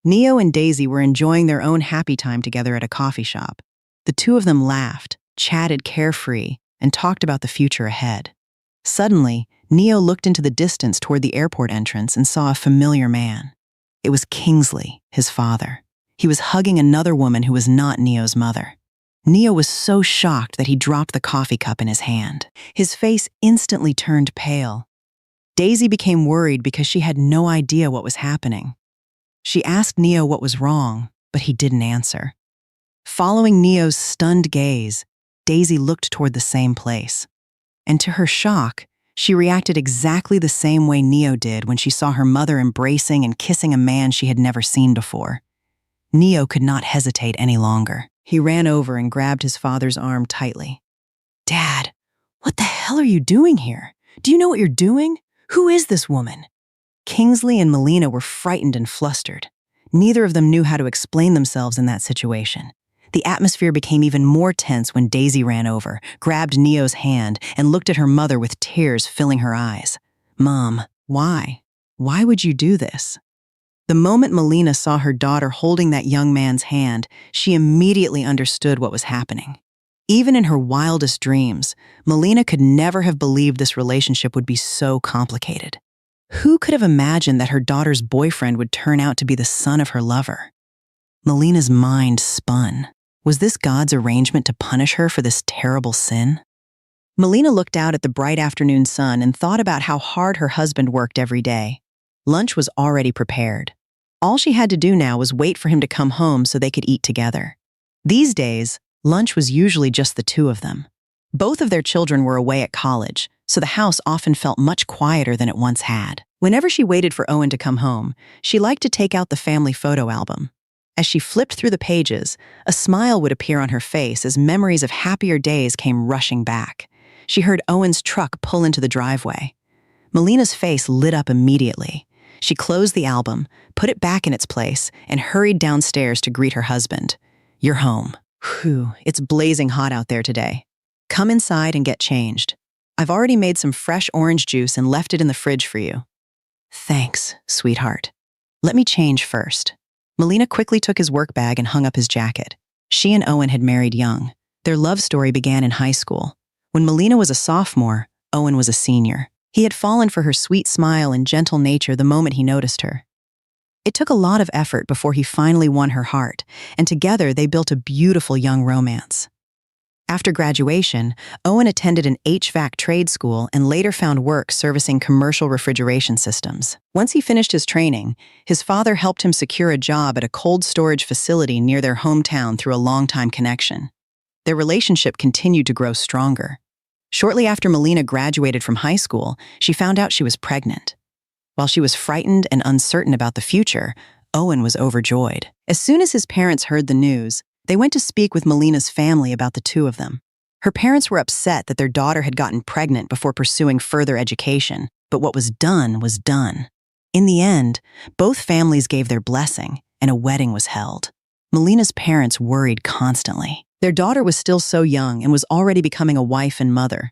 Neo and Daisy were enjoying their own happy time together at a coffee shop. The two of them laughed, chatted carefree, and talked about the future ahead. Suddenly, Neo looked into the distance toward the airport entrance and saw a familiar man. It was Kingsley, his father. He was hugging another woman who was not Neo's mother. Neo was so shocked that he dropped the coffee cup in his hand. His face instantly turned pale. Daisy became worried because she had no idea what was happening. She asked Neo what was wrong, but he didn't answer. Following Neo's stunned gaze, Daisy looked toward the same place. And to her shock, she reacted exactly the same way Neo did when she saw her mother embracing and kissing a man she had never seen before. Neo could not hesitate any longer. He ran over and grabbed his father's arm tightly. "Dad, what the hell are you doing here? Do you know what you're doing? Who is this woman?" Kingsley and Melina were frightened and flustered. Neither of them knew how to explain themselves in that situation. The atmosphere became even more tense when Daisy ran over, grabbed Neo's hand, and looked at her mother with tears filling her eyes. "Mom, why? Why would you do this?" The moment Melina saw her daughter holding that young man's hand, she immediately understood what was happening. Even in her wildest dreams, Melina could never have believed this relationship would be so complicated. Who could have imagined that her daughter's boyfriend would turn out to be the son of her lover? Melina's mind spun. Was this God's arrangement to punish her for this terrible sin? Melina looked out at the bright afternoon sun and thought about how hard her husband worked every day. Lunch was already prepared. All she had to do now was wait for him to come home so they could eat together. These days, lunch was usually just the two of them. Both of their children were away at college, so the house often felt much quieter than it once had. Whenever she waited for Owen to come home, she liked to take out the family photo album. As she flipped through the pages, a smile would appear on her face as memories of happier days came rushing back. She heard Owen's truck pull into the driveway. Melina's face lit up immediately. She closed the album, put it back in its place, and hurried downstairs to greet her husband. "You're home. Whew, it's blazing hot out there today. Come inside and get changed. I've already made some fresh orange juice and left it in the fridge for you." "Thanks, sweetheart. Let me change first." Melina quickly took his work bag and hung up his jacket. She and Owen had married young. Their love story began in high school. When Melina was a sophomore, Owen was a senior. He had fallen for her sweet smile and gentle nature the moment he noticed her. It took a lot of effort before he finally won her heart, and together they built a beautiful young romance. After graduation, Owen attended an HVAC trade school and later found work servicing commercial refrigeration systems. Once he finished his training, his father helped him secure a job at a cold storage facility near their hometown through a longtime connection. Their relationship continued to grow stronger. Shortly after Melina graduated from high school, she found out she was pregnant. While she was frightened and uncertain about the future, Owen was overjoyed. As soon as his parents heard the news, they went to speak with Melina's family about the two of them. Her parents were upset that their daughter had gotten pregnant before pursuing further education, but what was done was done. In the end, both families gave their blessing, and a wedding was held. Melina's parents worried constantly. Their daughter was still so young and was already becoming a wife and mother.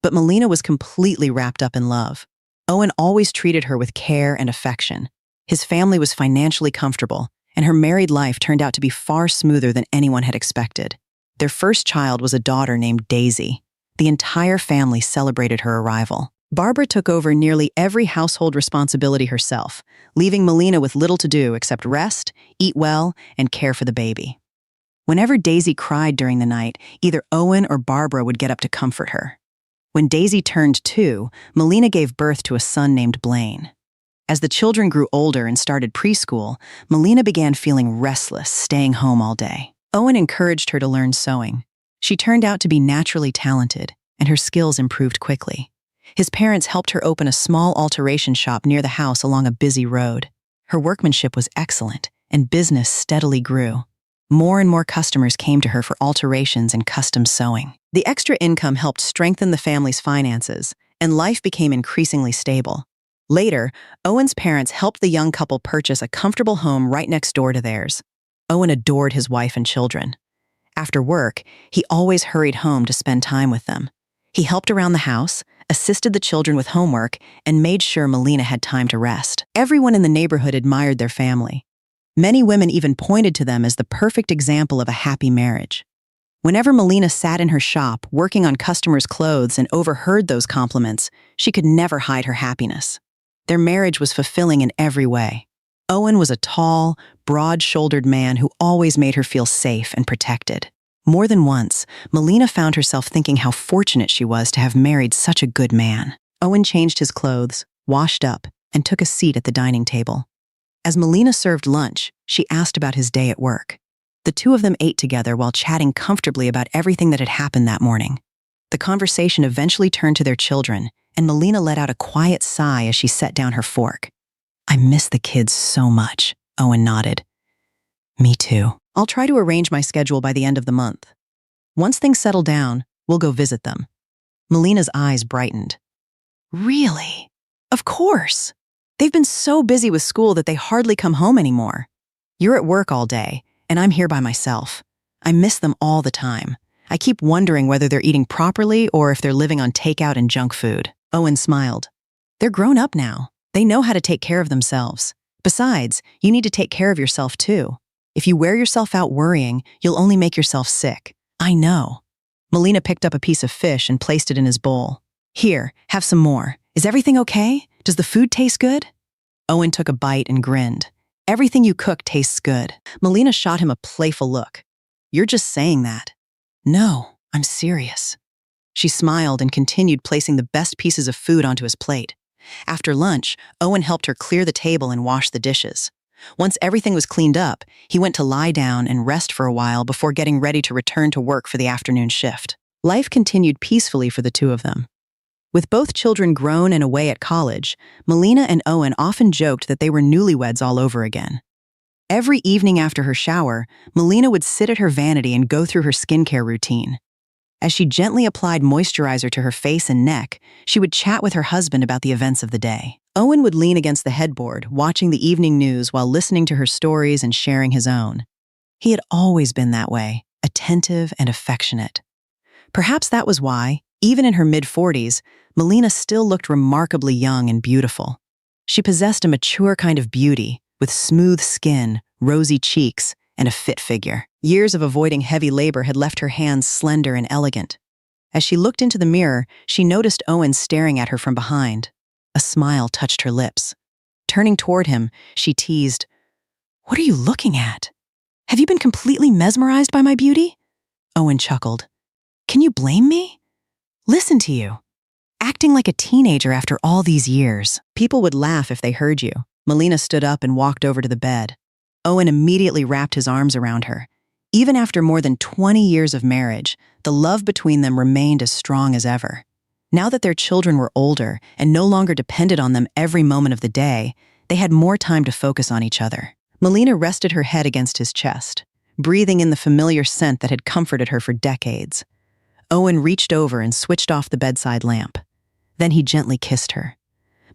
But Melina was completely wrapped up in love. Owen always treated her with care and affection. His family was financially comfortable, and her married life turned out to be far smoother than anyone had expected. Their first child was a daughter named Daisy. The entire family celebrated her arrival. Barbara took over nearly every household responsibility herself, leaving Melina with little to do except rest, eat well, and care for the baby. Whenever Daisy cried during the night, either Owen or Barbara would get up to comfort her. When Daisy turned 2, Melina gave birth to a son named Blaine. As the children grew older and started preschool, Melina began feeling restless, staying home all day. Owen encouraged her to learn sewing. She turned out to be naturally talented, and her skills improved quickly. His parents helped her open a small alteration shop near the house along a busy road. Her workmanship was excellent, and business steadily grew. More and more customers came to her for alterations and custom sewing. The extra income helped strengthen the family's finances, and life became increasingly stable. Later, Owen's parents helped the young couple purchase a comfortable home right next door to theirs. Owen adored his wife and children. After work, he always hurried home to spend time with them. He helped around the house, assisted the children with homework, and made sure Melina had time to rest. Everyone in the neighborhood admired their family. Many women even pointed to them as the perfect example of a happy marriage. Whenever Melina sat in her shop working on customers' clothes and overheard those compliments, she could never hide her happiness. Their marriage was fulfilling in every way. Owen was a tall, broad-shouldered man who always made her feel safe and protected. More than once, Melina found herself thinking how fortunate she was to have married such a good man. Owen changed his clothes, washed up, and took a seat at the dining table. As Melina served lunch, she asked about his day at work. The two of them ate together while chatting comfortably about everything that had happened that morning. The conversation eventually turned to their children, and Melina let out a quiet sigh as she set down her fork. "I miss the kids so much," Owen nodded. "Me too. I'll try to arrange my schedule by the end of the month. Once things settle down, we'll go visit them." Melina's eyes brightened. "Really? Of course. They've been so busy with school that they hardly come home anymore. You're at work all day, and I'm here by myself. I miss them all the time. I keep wondering whether they're eating properly or if they're living on takeout and junk food." Owen smiled. "They're grown up now. They know how to take care of themselves. Besides, you need to take care of yourself too. If you wear yourself out worrying, you'll only make yourself sick." "I know." Melina picked up a piece of fish and placed it in his bowl. "Here, have some more. Is everything okay? Does the food taste good?" Owen took a bite and grinned. "Everything you cook tastes good." Melina shot him a playful look. "You're just saying that." "No, I'm serious." She smiled and continued placing the best pieces of food onto his plate. After lunch, Owen helped her clear the table and wash the dishes. Once everything was cleaned up, he went to lie down and rest for a while before getting ready to return to work for the afternoon shift. Life continued peacefully for the two of them. With both children grown and away at college, Melina and Owen often joked that they were newlyweds all over again. Every evening after her shower, Melina would sit at her vanity and go through her skincare routine. As she gently applied moisturizer to her face and neck, she would chat with her husband about the events of the day. Owen would lean against the headboard, watching the evening news while listening to her stories and sharing his own. He had always been that way, attentive and affectionate. Perhaps that was why, even in her mid-40s, Melina still looked remarkably young and beautiful. She possessed a mature kind of beauty, with smooth skin, rosy cheeks, and a fit figure. Years of avoiding heavy labor had left her hands slender and elegant. As she looked into the mirror, she noticed Owen staring at her from behind. A smile touched her lips. Turning toward him, she teased, "What are you looking at? Have you been completely mesmerized by my beauty?" Owen chuckled. "Can you blame me? Listen to you. Acting like a teenager after all these years. People would laugh if they heard you." Melina stood up and walked over to the bed. Owen immediately wrapped his arms around her. Even after more than 20 years of marriage, the love between them remained as strong as ever. Now that their children were older and no longer depended on them every moment of the day, they had more time to focus on each other. Melina rested her head against his chest, breathing in the familiar scent that had comforted her for decades. Owen reached over and switched off the bedside lamp. Then he gently kissed her.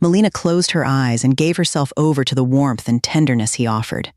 Melina closed her eyes and gave herself over to the warmth and tenderness he offered.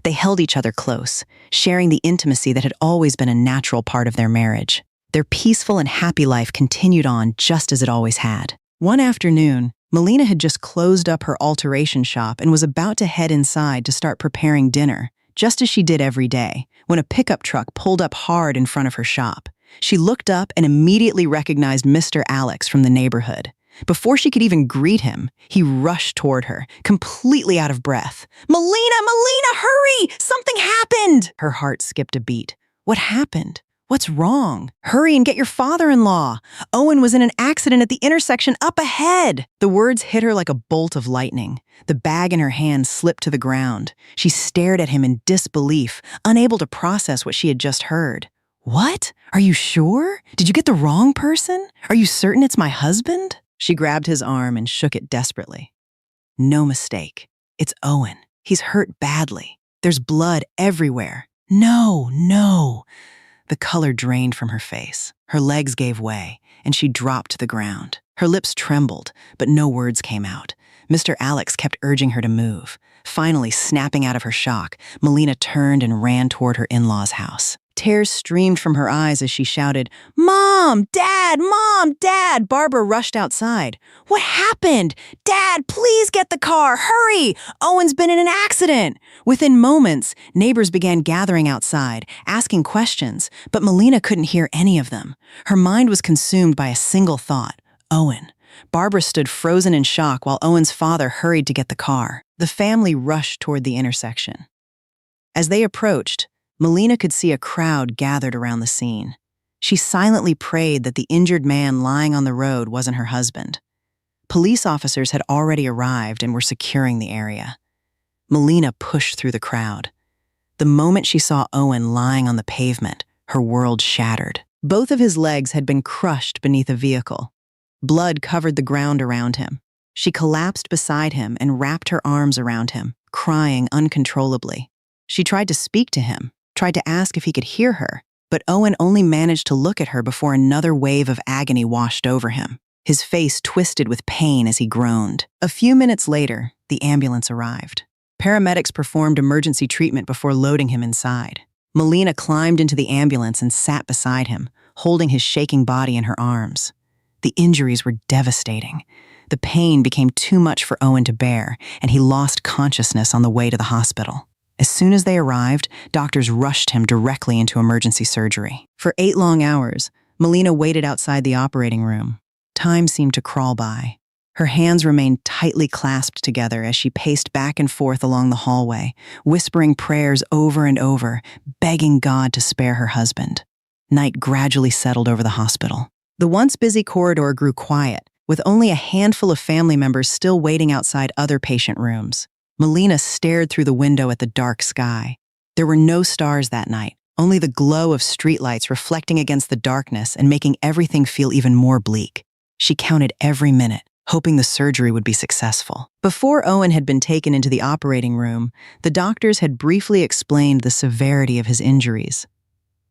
They held each other close, sharing the intimacy that had always been a natural part of their marriage. Their peaceful and happy life continued on just as it always had. One afternoon, Melina had just closed up her alteration shop and was about to head inside to start preparing dinner, just as she did every day, when a pickup truck pulled up hard in front of her shop. She looked up and immediately recognized Mr. Alex from the neighborhood. Before she could even greet him, he rushed toward her, completely out of breath. Melina, hurry! Something happened!" Her heart skipped a beat. "What happened? What's wrong? Hurry and get your father-in-law. Owen was in an accident at the intersection up ahead." The words hit her like a bolt of lightning. The bag in her hand slipped to the ground. She stared at him in disbelief, unable to process what she had just heard. "What? Are you sure? Did you get the wrong person? Are you certain it's my husband?" She grabbed his arm and shook it desperately. "No mistake. It's Owen. He's hurt badly. There's blood everywhere." No. The color drained from her face. Her legs gave way, and she dropped to the ground. Her lips trembled, but no words came out. Mr. Alex kept urging her to move. Finally, snapping out of her shock, Melina turned and ran toward her in-laws' house. Tears streamed from her eyes as she shouted, "Mom! Dad! Mom! Dad!" Barbara rushed outside. "What happened? Dad, please get the car! Hurry! Owen's been in an accident!" Within moments, neighbors began gathering outside, asking questions, but Melina couldn't hear any of them. Her mind was consumed by a single thought: Owen. Barbara stood frozen in shock while Owen's father hurried to get the car. The family rushed toward the intersection. As they approached, Melina could see a crowd gathered around the scene. She silently prayed that the injured man lying on the road wasn't her husband. Police officers had already arrived and were securing the area. Melina pushed through the crowd. The moment she saw Owen lying on the pavement, her world shattered. Both of his legs had been crushed beneath a vehicle. Blood covered the ground around him. She collapsed beside him and wrapped her arms around him, crying uncontrollably. She tried to speak to him, tried to ask if he could hear her, but Owen only managed to look at her before another wave of agony washed over him. His face twisted with pain as he groaned. A few minutes later, the ambulance arrived. Paramedics performed emergency treatment before loading him inside. Melina climbed into the ambulance and sat beside him, holding his shaking body in her arms. The injuries were devastating. The pain became too much for Owen to bear, and he lost consciousness on the way to the hospital. As soon as they arrived, doctors rushed him directly into emergency surgery. For 8 long hours, Melina waited outside the operating room. Time seemed to crawl by. Her hands remained tightly clasped together as she paced back and forth along the hallway, whispering prayers over and over, begging God to spare her husband. Night gradually settled over the hospital. The once busy corridor grew quiet, with only a handful of family members still waiting outside other patient rooms. Melina stared through the window at the dark sky. There were no stars that night, only the glow of streetlights reflecting against the darkness and making everything feel even more bleak. She counted every minute, hoping the surgery would be successful. Before Owen had been taken into the operating room, the doctors had briefly explained the severity of his injuries.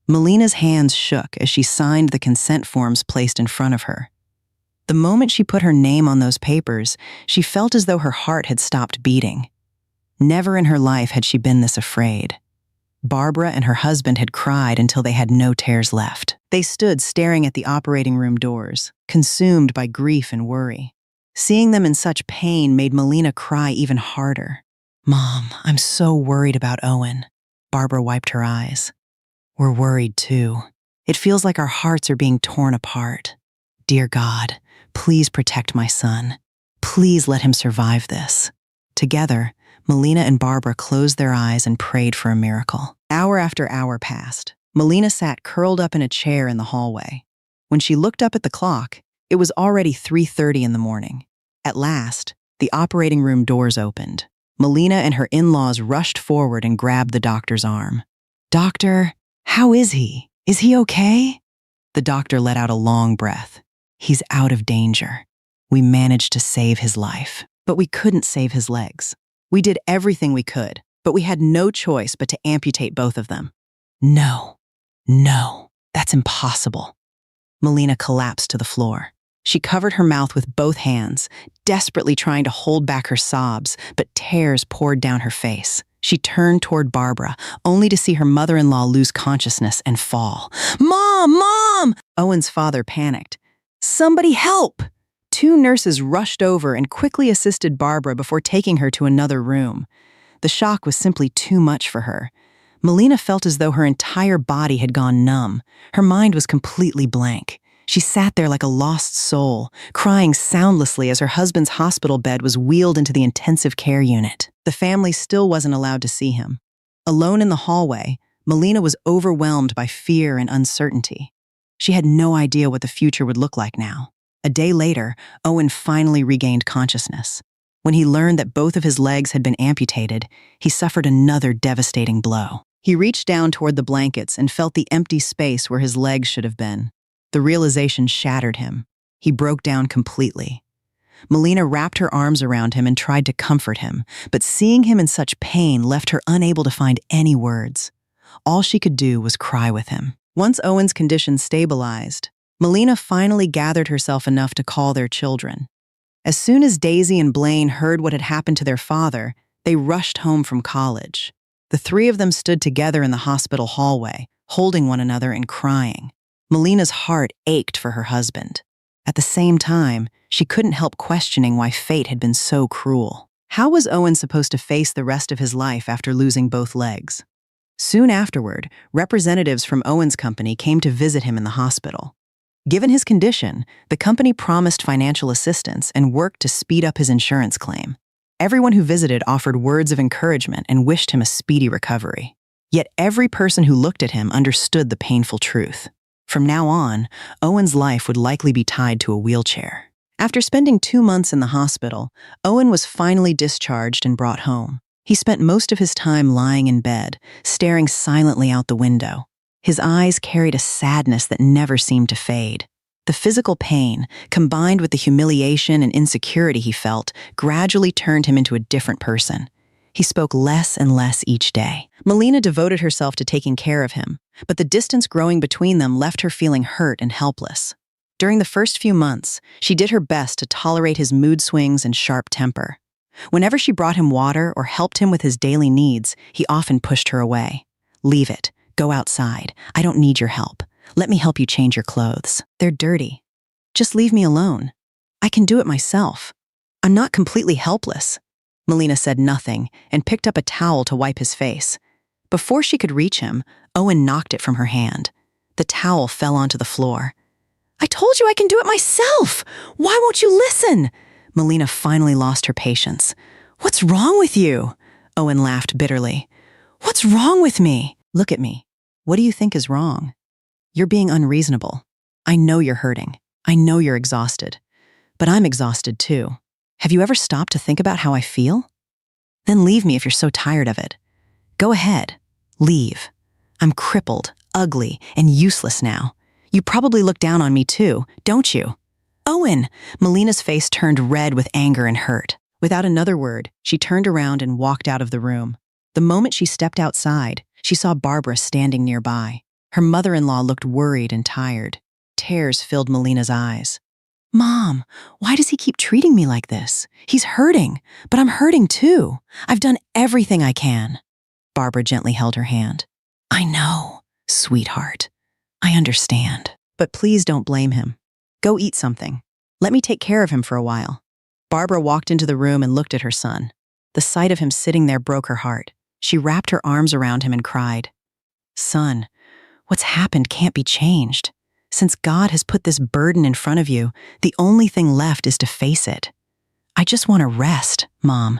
Melina's hands shook as she signed the consent forms placed in front of her. The moment she put her name on those papers, she felt as though her heart had stopped beating. Never in her life had she been this afraid. Barbara and her husband had cried until they had no tears left. They stood staring at the operating room doors, consumed by grief and worry. Seeing them in such pain made Melina cry even harder. "Mom, I'm so worried about Owen." Barbara wiped her eyes. "We're worried too. It feels like our hearts are being torn apart. Dear God, please protect my son. Please let him survive this." Together, Melina and Barbara closed their eyes and prayed for a miracle. Hour after hour passed. Melina sat curled up in a chair in the hallway. When she looked up at the clock, it was already 3:30 in the morning. At last, the operating room doors opened. Melina and her in-laws rushed forward and grabbed the doctor's arm. "Doctor, how is he? Is he okay?" The doctor let out a long breath. "He's out of danger. We managed to save his life, but we couldn't save his legs. We did everything we could, but we had no choice but to amputate both of them." No, that's impossible." Melina collapsed to the floor. She covered her mouth with both hands, desperately trying to hold back her sobs, but tears poured down her face. She turned toward Barbara, only to see her mother-in-law lose consciousness and fall. "Mom! Mom!" Owen's father panicked. "Somebody help!" 2 nurses rushed over and quickly assisted Barbara before taking her to another room. The shock was simply too much for her. Melina felt as though her entire body had gone numb. Her mind was completely blank. She sat there like a lost soul, crying soundlessly as her husband's hospital bed was wheeled into the intensive care unit. The family still wasn't allowed to see him. Alone in the hallway, Melina was overwhelmed by fear and uncertainty. She had no idea what the future would look like now. A day later, Owen finally regained consciousness. When he learned that both of his legs had been amputated, he suffered another devastating blow. He reached down toward the blankets and felt the empty space where his legs should have been. The realization shattered him. He broke down completely. Melina wrapped her arms around him and tried to comfort him, but seeing him in such pain left her unable to find any words. All she could do was cry with him. Once Owen's condition stabilized, Melina finally gathered herself enough to call their children. As soon as Daisy and Blaine heard what had happened to their father, they rushed home from college. The 3 of them stood together in the hospital hallway, holding one another and crying. Melina's heart ached for her husband. At the same time, she couldn't help questioning why fate had been so cruel. How was Owen supposed to face the rest of his life after losing both legs? Soon afterward, representatives from Owen's company came to visit him in the hospital. Given his condition, the company promised financial assistance and worked to speed up his insurance claim. Everyone who visited offered words of encouragement and wished him a speedy recovery. Yet every person who looked at him understood the painful truth. From now on, Owen's life would likely be tied to a wheelchair. After spending 2 months in the hospital, Owen was finally discharged and brought home. He spent most of his time lying in bed, staring silently out the window. His eyes carried a sadness that never seemed to fade. The physical pain, combined with the humiliation and insecurity he felt, gradually turned him into a different person. He spoke less and less each day. Melina devoted herself to taking care of him, but the distance growing between them left her feeling hurt and helpless. During the first few months, she did her best to tolerate his mood swings and sharp temper. Whenever she brought him water or helped him with his daily needs, he often pushed her away. "Leave it. Go outside. I don't need your help. Let me help you change your clothes. They're dirty. Just leave me alone. I can do it myself. I'm not completely helpless." Melina said nothing and picked up a towel to wipe his face. Before she could reach him, Owen knocked it from her hand. The towel fell onto the floor. "I told you I can do it myself! Why won't you listen?" Melina finally lost her patience. "What's wrong with you?" Owen laughed bitterly. "What's wrong with me? Look at me. What do you think is wrong? You're being unreasonable. I know you're hurting. I know you're exhausted. But I'm exhausted too. Have you ever stopped to think about how I feel? Then leave me if you're so tired of it. Go ahead. Leave. I'm crippled, ugly, and useless now. You probably look down on me too, don't you?" "Owen!" Melina's face turned red with anger and hurt. Without another word, she turned around and walked out of the room. The moment she stepped outside, she saw Barbara standing nearby. Her mother-in-law looked worried and tired. Tears filled Melina's eyes. "Mom, why does he keep treating me like this? He's hurting, but I'm hurting too. I've done everything I can." Barbara gently held her hand. "I know, sweetheart. I understand. But please don't blame him. Go eat something. Let me take care of him for a while." Barbara walked into the room and looked at her son. The sight of him sitting there broke her heart. She wrapped her arms around him and cried, "Son, what's happened can't be changed. Since God has put this burden in front of you, the only thing left is to face it. I just want to rest, Mom.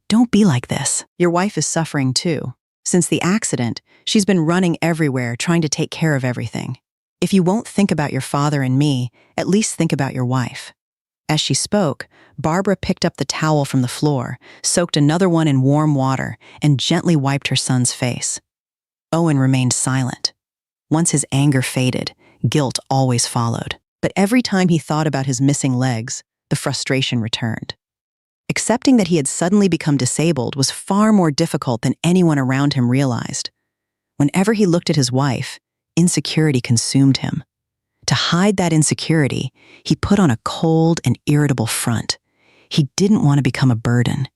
Don't be like this. Your wife is suffering too. Since the accident, she's been running everywhere trying to take care of everything. If you won't think about your father and me, at least think about your wife." As she spoke, Barbara picked up the towel from the floor, soaked another one in warm water, and gently wiped her son's face. Owen remained silent. Once his anger faded, guilt always followed. But every time he thought about his missing legs, the frustration returned. Accepting that he had suddenly become disabled was far more difficult than anyone around him realized. Whenever he looked at his wife, insecurity consumed him. To hide that insecurity, he put on a cold and irritable front. He didn't want to become a burden.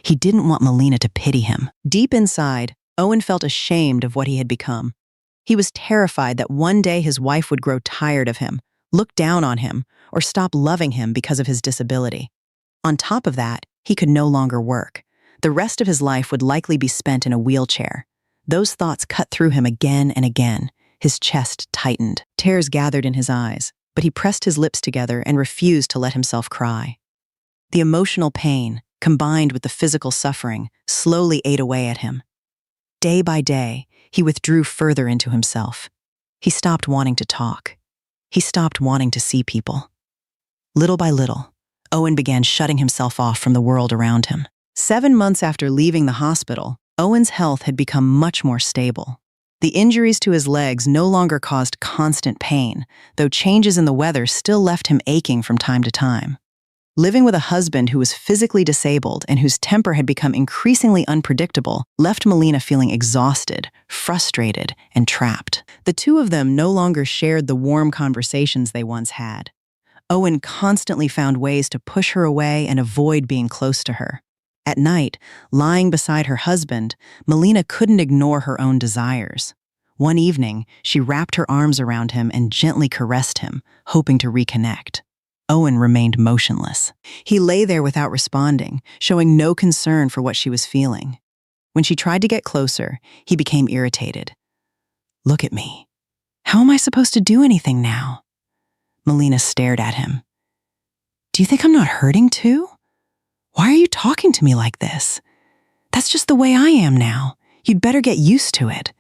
He didn't want Melina to pity him. Deep inside, Owen felt ashamed of what he had become. He was terrified that one day his wife would grow tired of him, look down on him, or stop loving him because of his disability. On top of that, he could no longer work. The rest of his life would likely be spent in a wheelchair. Those thoughts cut through him again and again. His chest tightened. Tears gathered in his eyes, but he pressed his lips together and refused to let himself cry. The emotional pain, combined with the physical suffering, slowly ate away at him. Day by day, he withdrew further into himself. He stopped wanting to talk. He stopped wanting to see people. Little by little, Owen began shutting himself off from the world around him. 7 months after leaving the hospital, Owen's health had become much more stable. The injuries to his legs no longer caused constant pain, though changes in the weather still left him aching from time to time. Living with a husband who was physically disabled and whose temper had become increasingly unpredictable left Melina feeling exhausted, frustrated, and trapped. The two of them no longer shared the warm conversations they once had. Owen constantly found ways to push her away and avoid being close to her. At night, lying beside her husband, Melina couldn't ignore her own desires. One evening, she wrapped her arms around him and gently caressed him, hoping to reconnect. Owen remained motionless. He lay there without responding, showing no concern for what she was feeling. When she tried to get closer, he became irritated. "Look at me. How am I supposed to do anything now?" Melina stared at him. "Do you think I'm not hurting too? Why are you talking to me like this? That's just the way I am now. You'd better get used to it.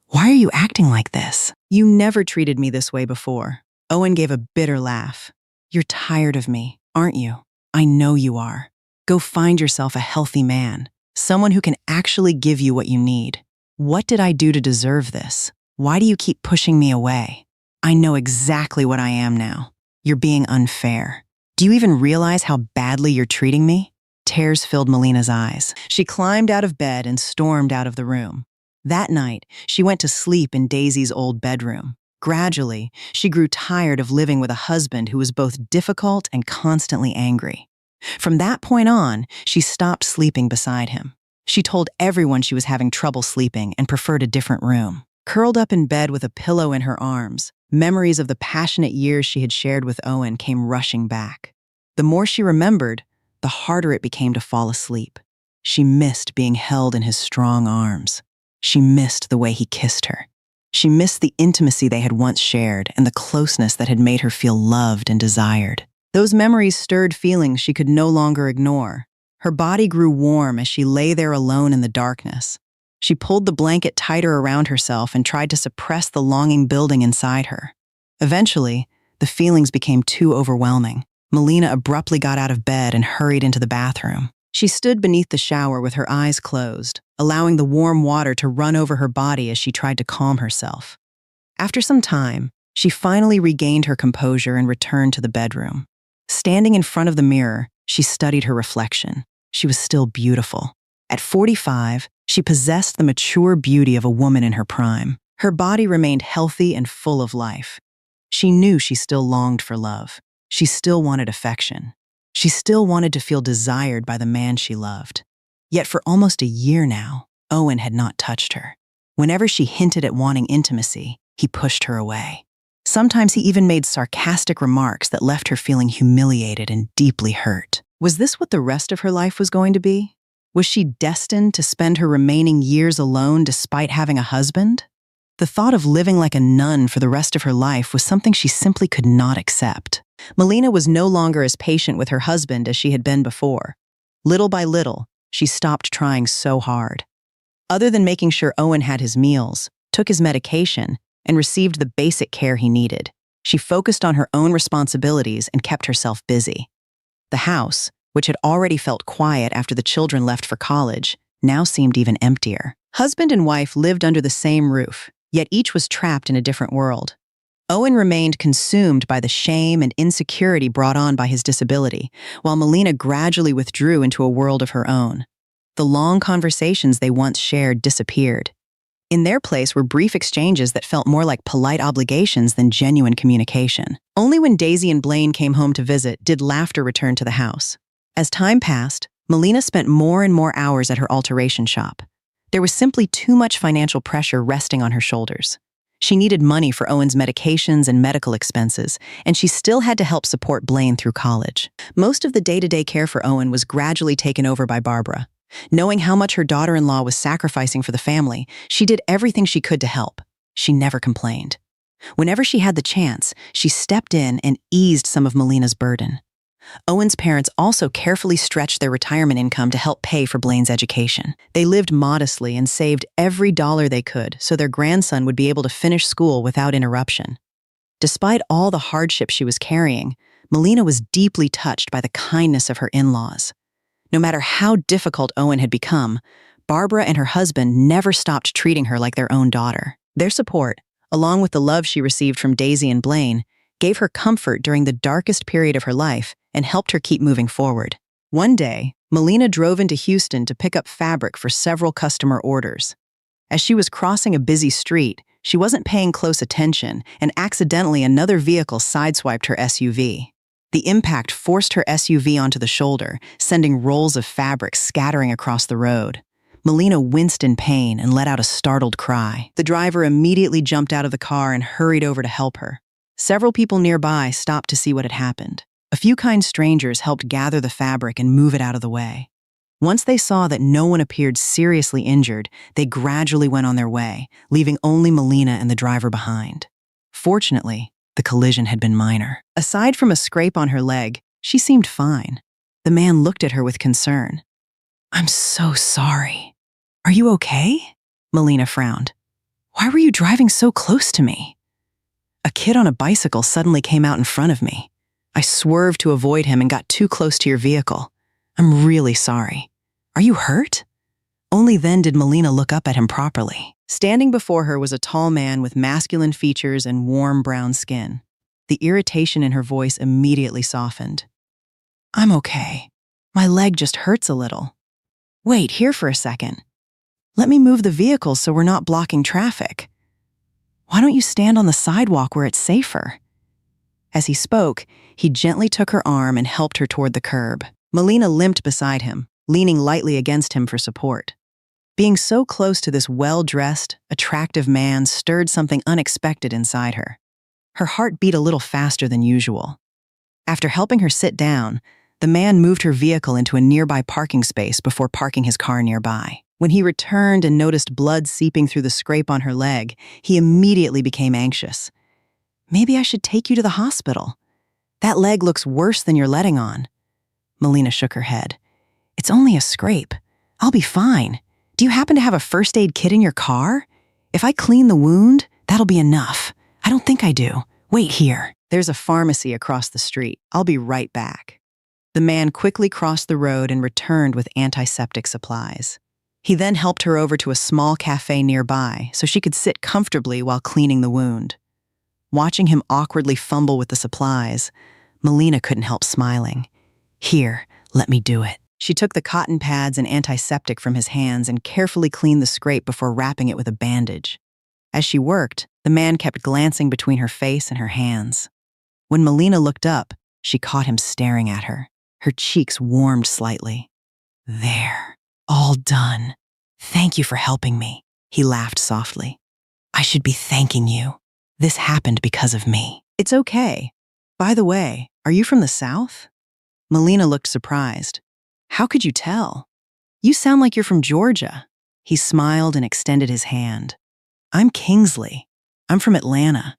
Why are you acting like this?" "You never treated me this way before." Owen gave a bitter laugh. "You're tired of me, aren't you? I know you are. Go find yourself a healthy man, someone who can actually give you what you need. What did I do to deserve this? Why do you keep pushing me away? I know exactly what I am now. You're being unfair. Do you even realize how badly you're treating me?" Tears filled Melina's eyes. She climbed out of bed and stormed out of the room. That night, she went to sleep in Daisy's old bedroom. Gradually, she grew tired of living with a husband who was both difficult and constantly angry. From that point on, she stopped sleeping beside him. She told everyone she was having trouble sleeping and preferred a different room. Curled up in bed with a pillow in her arms, memories of the passionate years she had shared with Owen came rushing back. The more she remembered, the harder it became to fall asleep. She missed being held in his strong arms. She missed the way he kissed her. She missed the intimacy they had once shared and the closeness that had made her feel loved and desired. Those memories stirred feelings she could no longer ignore. Her body grew warm as she lay there alone in the darkness. She pulled the blanket tighter around herself and tried to suppress the longing building inside her. Eventually, the feelings became too overwhelming. Melina abruptly got out of bed and hurried into the bathroom. She stood beneath the shower with her eyes closed, allowing the warm water to run over her body as she tried to calm herself. After some time, she finally regained her composure and returned to the bedroom. Standing in front of the mirror, she studied her reflection. She was still beautiful. At 45, she possessed the mature beauty of a woman in her prime. Her body remained healthy and full of life. She knew she still longed for love. She still wanted affection. She still wanted to feel desired by the man she loved. Yet for almost a year now, Owen had not touched her. Whenever she hinted at wanting intimacy, he pushed her away. Sometimes he even made sarcastic remarks that left her feeling humiliated and deeply hurt. Was this what the rest of her life was going to be? Was she destined to spend her remaining years alone despite having a husband? The thought of living like a nun for the rest of her life was something she simply could not accept. Melina was no longer as patient with her husband as she had been before. Little by little, she stopped trying so hard. Other than making sure Owen had his meals, took his medication, and received the basic care he needed, she focused on her own responsibilities and kept herself busy. The house, which had already felt quiet after the children left for college, now seemed even emptier. Husband and wife lived under the same roof, yet each was trapped in a different world. Owen remained consumed by the shame and insecurity brought on by his disability, while Melina gradually withdrew into a world of her own. The long conversations they once shared disappeared. In their place were brief exchanges that felt more like polite obligations than genuine communication. Only when Daisy and Blaine came home to visit did laughter return to the house. As time passed, Melina spent more and more hours at her alteration shop. There was simply too much financial pressure resting on her shoulders. She needed money for Owen's medications and medical expenses, and she still had to help support Blaine through college. Most of the day-to-day care for Owen was gradually taken over by Barbara. Knowing how much her daughter-in-law was sacrificing for the family, she did everything she could to help. She never complained. Whenever she had the chance, she stepped in and eased some of Melina's burden. Owen's parents also carefully stretched their retirement income to help pay for Blaine's education. They lived modestly and saved every dollar they could so their grandson would be able to finish school without interruption. Despite all the hardship she was carrying, Melina was deeply touched by the kindness of her in-laws. No matter how difficult Owen had become, Barbara and her husband never stopped treating her like their own daughter. Their support, along with the love she received from Daisy and Blaine, gave her comfort during the darkest period of her life and helped her keep moving forward. One day, Melina drove into Houston to pick up fabric for several customer orders. As she was crossing a busy street, she wasn't paying close attention, and accidentally another vehicle sideswiped her SUV. The impact forced her SUV onto the shoulder, sending rolls of fabric scattering across the road. Melina winced in pain and let out a startled cry. The driver immediately jumped out of the car and hurried over to help her. Several people nearby stopped to see what had happened. A few kind strangers helped gather the fabric and move it out of the way. Once they saw that no one appeared seriously injured, they gradually went on their way, leaving only Melina and the driver behind. Fortunately, the collision had been minor. Aside from a scrape on her leg, she seemed fine. The man looked at her with concern. "I'm so sorry. Are you okay?" Melina frowned. "Why were you driving so close to me?" "A kid on a bicycle suddenly came out in front of me. I swerved to avoid him and got too close to your vehicle. I'm really sorry. Are you hurt?" Only then did Melina look up at him properly. Standing before her was a tall man with masculine features and warm brown skin. The irritation in her voice immediately softened. "I'm okay. My leg just hurts a little." "Wait here for a second. Let me move the vehicle so we're not blocking traffic. Why don't you stand on the sidewalk where it's safer?" As he spoke, he gently took her arm and helped her toward the curb. Melina limped beside him, leaning lightly against him for support. Being so close to this well-dressed, attractive man stirred something unexpected inside her. Her heart beat a little faster than usual. After helping her sit down, the man moved her vehicle into a nearby parking space before parking his car nearby. When he returned and noticed blood seeping through the scrape on her leg, he immediately became anxious. "Maybe I should take you to the hospital. That leg looks worse than you're letting on." Melina shook her head. "It's only a scrape. I'll be fine. Do you happen to have a first aid kit in your car? If I clean the wound, that'll be enough." "I don't think I do. Wait here. There's a pharmacy across the street. I'll be right back." The man quickly crossed the road and returned with antiseptic supplies. He then helped her over to a small cafe nearby so she could sit comfortably while cleaning the wound. Watching him awkwardly fumble with the supplies, Melina couldn't help smiling. "Here, let me do it." She took the cotton pads and antiseptic from his hands and carefully cleaned the scrape before wrapping it with a bandage. As she worked, the man kept glancing between her face and her hands. When Melina looked up, she caught him staring at her. Her cheeks warmed slightly. "There, all done. Thank you for helping me," he laughed softly. "I should be thanking you. This happened because of me." "It's okay. By the way, are you from the South?" Melina looked surprised. "How could you tell? You sound like you're from Georgia." He smiled and extended his hand. "I'm Kingsley. I'm from Atlanta.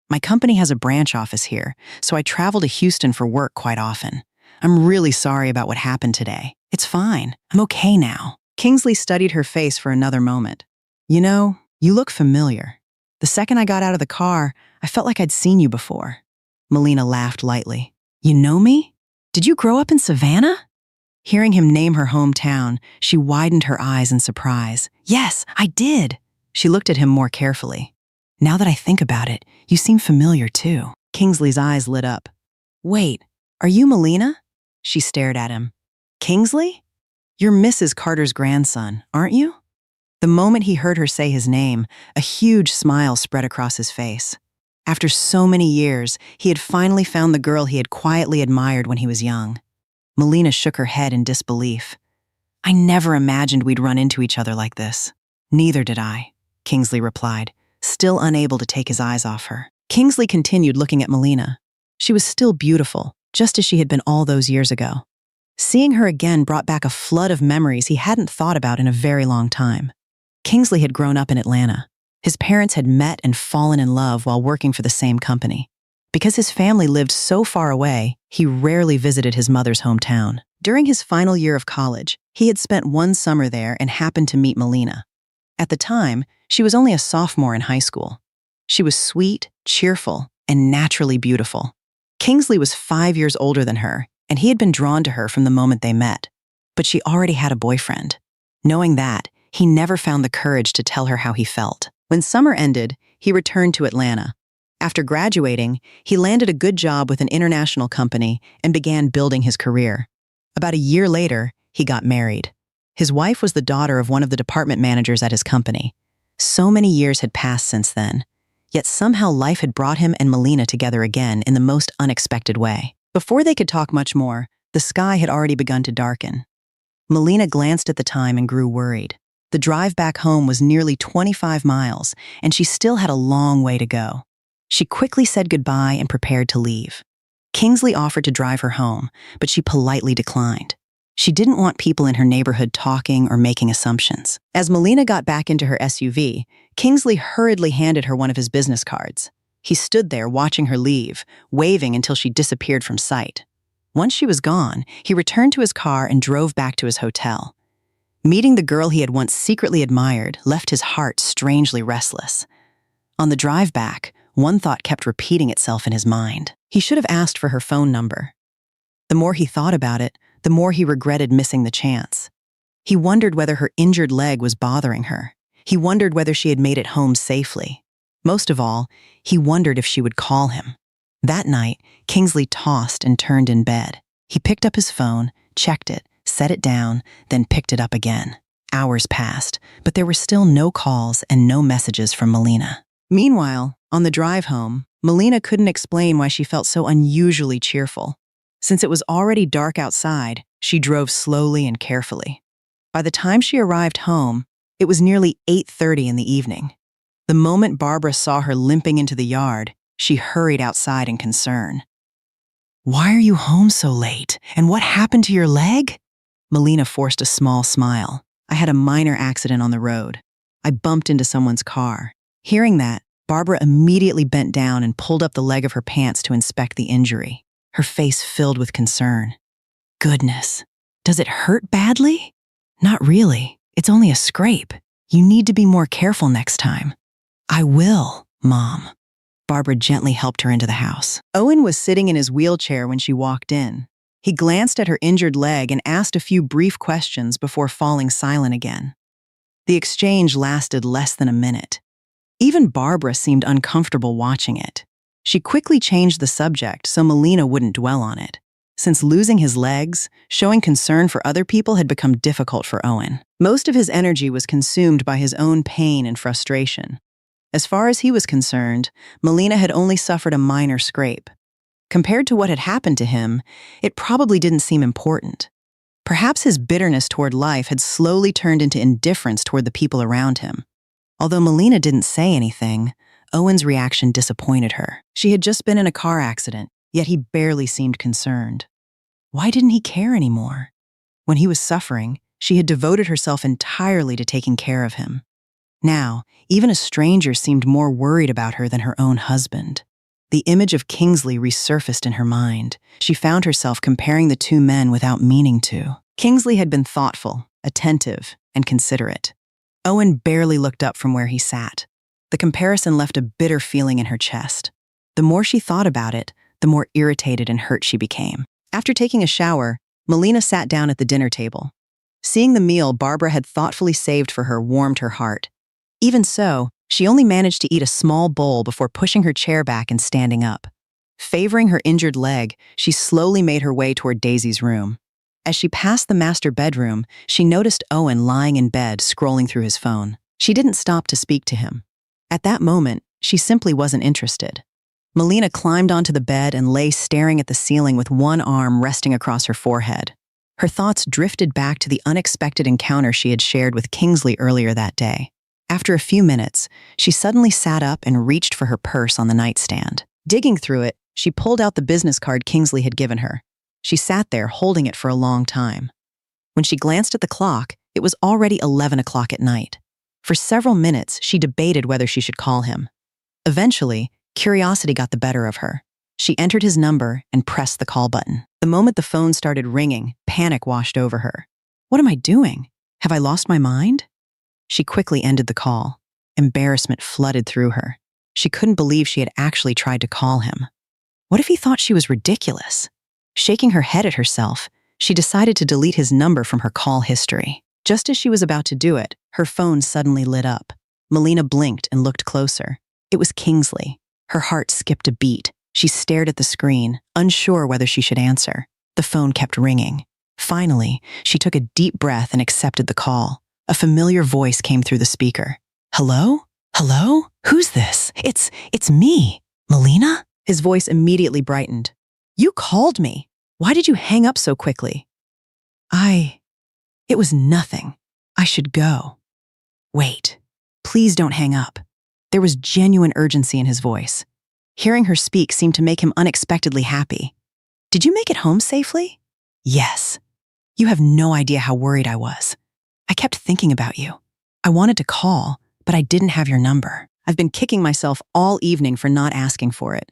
My company has a branch office here, so I travel to Houston for work quite often. I'm really sorry about what happened today. It's fine. I'm okay now." Kingsley studied her face for another moment. "You know, you look familiar. The second I got out of the car, I felt like I'd seen you before." Melina laughed lightly. "You know me? Did you grow up in Savannah?" Hearing him name her hometown, she widened her eyes in surprise. "Yes, I did." She looked at him more carefully. "Now that I think about it, you seem familiar too." Kingsley's eyes lit up. "Wait, are you Melina?" She stared at him. "Kingsley? You're Mrs. Carter's grandson, aren't you?" The moment he heard her say his name, a huge smile spread across his face. After so many years, he had finally found the girl he had quietly admired when he was young. Melina shook her head in disbelief. "I never imagined we'd run into each other like this." "Neither did I," Kingsley replied, still unable to take his eyes off her. Kingsley continued looking at Melina. She was still beautiful, just as she had been all those years ago. Seeing her again brought back a flood of memories he hadn't thought about in a very long time. Kingsley had grown up in Atlanta. His parents had met and fallen in love while working for the same company. Because his family lived so far away, he rarely visited his mother's hometown. During his final year of college, he had spent one summer there and happened to meet Melina. At the time, she was only a sophomore in high school. She was sweet, cheerful, and naturally beautiful. Kingsley was 5 years older than her, and he had been drawn to her from the moment they met. But she already had a boyfriend. Knowing that, he never found the courage to tell her how he felt. When summer ended, he returned to Atlanta. After graduating, he landed a good job with an international company and began building his career. About a year later, he got married. His wife was the daughter of one of the department managers at his company. So many years had passed since then, yet somehow life had brought him and Melina together again in the most unexpected way. Before they could talk much more, the sky had already begun to darken. Melina glanced at the time and grew worried. The drive back home was nearly 25 miles, and she still had a long way to go. She quickly said goodbye and prepared to leave. Kingsley offered to drive her home, but she politely declined. She didn't want people in her neighborhood talking or making assumptions. As Melina got back into her SUV, Kingsley hurriedly handed her one of his business cards. He stood there watching her leave, waving until she disappeared from sight. Once she was gone, he returned to his car and drove back to his hotel. Meeting the girl he had once secretly admired left his heart strangely restless. On the drive back, one thought kept repeating itself in his mind. He should have asked for her phone number. The more he thought about it, the more he regretted missing the chance. He wondered whether her injured leg was bothering her. He wondered whether she had made it home safely. Most of all, he wondered if she would call him. That night, Kingsley tossed and turned in bed. He picked up his phone, checked it, set it down, then picked it up again. Hours passed, but there were still no calls and no messages from Melina. Meanwhile, on the drive home, Melina couldn't explain why she felt so unusually cheerful. Since it was already dark outside, she drove slowly and carefully. By the time she arrived home, it was nearly 8:30 in the evening. The moment Barbara saw her limping into the yard, she hurried outside in concern. "Why are you home so late? And what happened to your leg?" Melina forced a small smile. "I had a minor accident on the road. I bumped into someone's car." Hearing that, Barbara immediately bent down and pulled up the leg of her pants to inspect the injury. Her face filled with concern. "Goodness, does it hurt badly?" "Not really. It's only a scrape. You need to be more careful next time." "I will, Mom." Barbara gently helped her into the house. Owen was sitting in his wheelchair when she walked in. He glanced at her injured leg and asked a few brief questions before falling silent again. The exchange lasted less than a minute. Even Barbara seemed uncomfortable watching it. She quickly changed the subject so Melina wouldn't dwell on it. Since losing his legs, showing concern for other people had become difficult for Owen. Most of his energy was consumed by his own pain and frustration. As far as he was concerned, Melina had only suffered a minor scrape. Compared to what had happened to him, it probably didn't seem important. Perhaps his bitterness toward life had slowly turned into indifference toward the people around him. Although Melina didn't say anything, Owen's reaction disappointed her. She had just been in a car accident, yet he barely seemed concerned. Why didn't he care anymore? When he was suffering, she had devoted herself entirely to taking care of him. Now, even a stranger seemed more worried about her than her own husband. The image of Kingsley resurfaced in her mind. She found herself comparing the two men without meaning to. Kingsley had been thoughtful, attentive, and considerate. Owen barely looked up from where he sat. The comparison left a bitter feeling in her chest. The more she thought about it, the more irritated and hurt she became. After taking a shower, Melina sat down at the dinner table. Seeing the meal Barbara had thoughtfully saved for her warmed her heart. Even so, she only managed to eat a small bowl before pushing her chair back and standing up. Favoring her injured leg, she slowly made her way toward Daisy's room. As she passed the master bedroom, she noticed Owen lying in bed scrolling through his phone. She didn't stop to speak to him. At that moment, she simply wasn't interested. Melina climbed onto the bed and lay staring at the ceiling with one arm resting across her forehead. Her thoughts drifted back to the unexpected encounter she had shared with Kingsley earlier that day. After a few minutes, she suddenly sat up and reached for her purse on the nightstand. Digging through it, she pulled out the business card Kingsley had given her. She sat there holding it for a long time. When she glanced at the clock, it was already 11 o'clock at night. For several minutes, she debated whether she should call him. Eventually, curiosity got the better of her. She entered his number and pressed the call button. The moment the phone started ringing, panic washed over her. What am I doing? Have I lost my mind? She quickly ended the call. Embarrassment flooded through her. She couldn't believe she had actually tried to call him. What if he thought she was ridiculous? Shaking her head at herself, she decided to delete his number from her call history. Just as she was about to do it, her phone suddenly lit up. Melina blinked and looked closer. It was Kingsley. Her heart skipped a beat. She stared at the screen, unsure whether she should answer. The phone kept ringing. Finally, she took a deep breath and accepted the call. A familiar voice came through the speaker. "Hello? Hello? Who's this? It's me, Melina?" His voice immediately brightened. "You called me. Why did you hang up so quickly?" It was nothing. I should go." Wait, please don't hang up. There was genuine urgency in his voice. Hearing her speak seemed to make him unexpectedly happy. Did you make it home safely? Yes. You have no idea how worried I was. I kept thinking about you. I wanted to call, but I didn't have your number. I've been kicking myself all evening for not asking for it.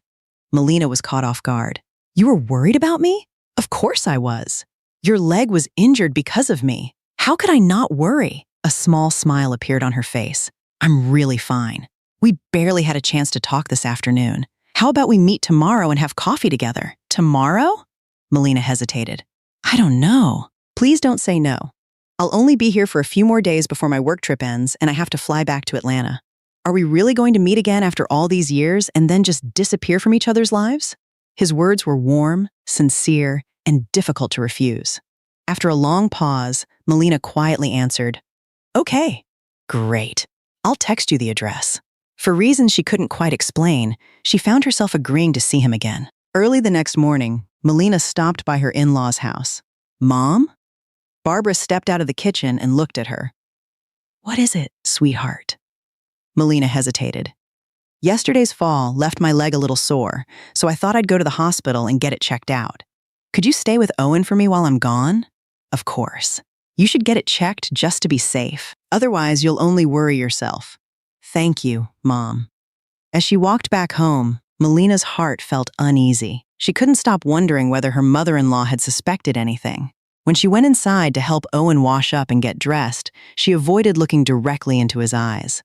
Melina was caught off guard. You were worried about me? Of course I was. Your leg was injured because of me. How could I not worry? A small smile appeared on her face. I'm really fine. We barely had a chance to talk this afternoon. How about we meet tomorrow and have coffee together? Tomorrow? Melina hesitated. I don't know. Please don't say no. I'll only be here for a few more days before my work trip ends and I have to fly back to Atlanta. Are we really going to meet again after all these years and then just disappear from each other's lives? His words were warm, sincere, and difficult to refuse. After a long pause, Melina quietly answered, Okay, great. I'll text you the address. For reasons she couldn't quite explain, she found herself agreeing to see him again. Early the next morning, Melina stopped by her in-laws' house. Mom? Barbara stepped out of the kitchen and looked at her. What is it, sweetheart? Melina hesitated. Yesterday's fall left my leg a little sore, so I thought I'd go to the hospital and get it checked out. Could you stay with Owen for me while I'm gone? Of course. You should get it checked just to be safe. Otherwise, you'll only worry yourself. Thank you, Mom. As she walked back home, Melina's heart felt uneasy. She couldn't stop wondering whether her mother-in-law had suspected anything. When she went inside to help Owen wash up and get dressed, she avoided looking directly into his eyes.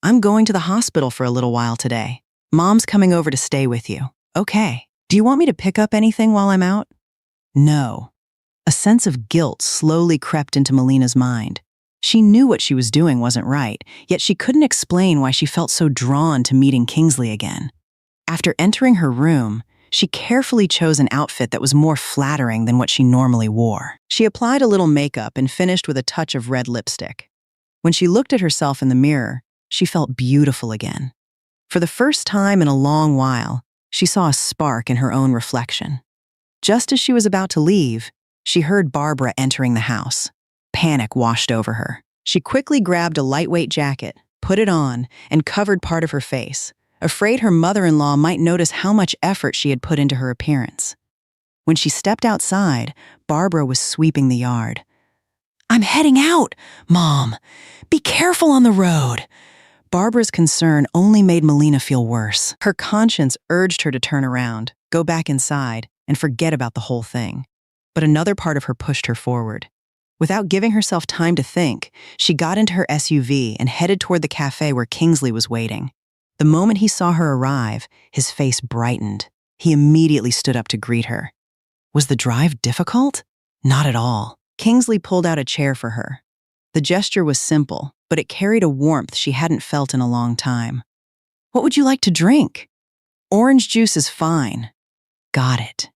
I'm going to the hospital for a little while today. Mom's coming over to stay with you. Okay. Do you want me to pick up anything while I'm out? No. A sense of guilt slowly crept into Melina's mind. She knew what she was doing wasn't right, yet she couldn't explain why she felt so drawn to meeting Kingsley again. After entering her room, she carefully chose an outfit that was more flattering than what she normally wore. She applied a little makeup and finished with a touch of red lipstick. When she looked at herself in the mirror, she felt beautiful again. For the first time in a long while, she saw a spark in her own reflection. Just as she was about to leave, she heard Barbara entering the house. Panic washed over her. She quickly grabbed a lightweight jacket, put it on, and covered part of her face, afraid her mother-in-law might notice how much effort she had put into her appearance. When she stepped outside, Barbara was sweeping the yard. I'm heading out, Mom. Be careful on the road. Barbara's concern only made Melina feel worse. Her conscience urged her to turn around, go back inside, and forget about the whole thing. But another part of her pushed her forward. Without giving herself time to think, she got into her SUV and headed toward the cafe where Kingsley was waiting. The moment he saw her arrive, his face brightened. He immediately stood up to greet her. Was the drive difficult? Not at all. Kingsley pulled out a chair for her. The gesture was simple, but it carried a warmth she hadn't felt in a long time. What would you like to drink? Orange juice is fine. Got it.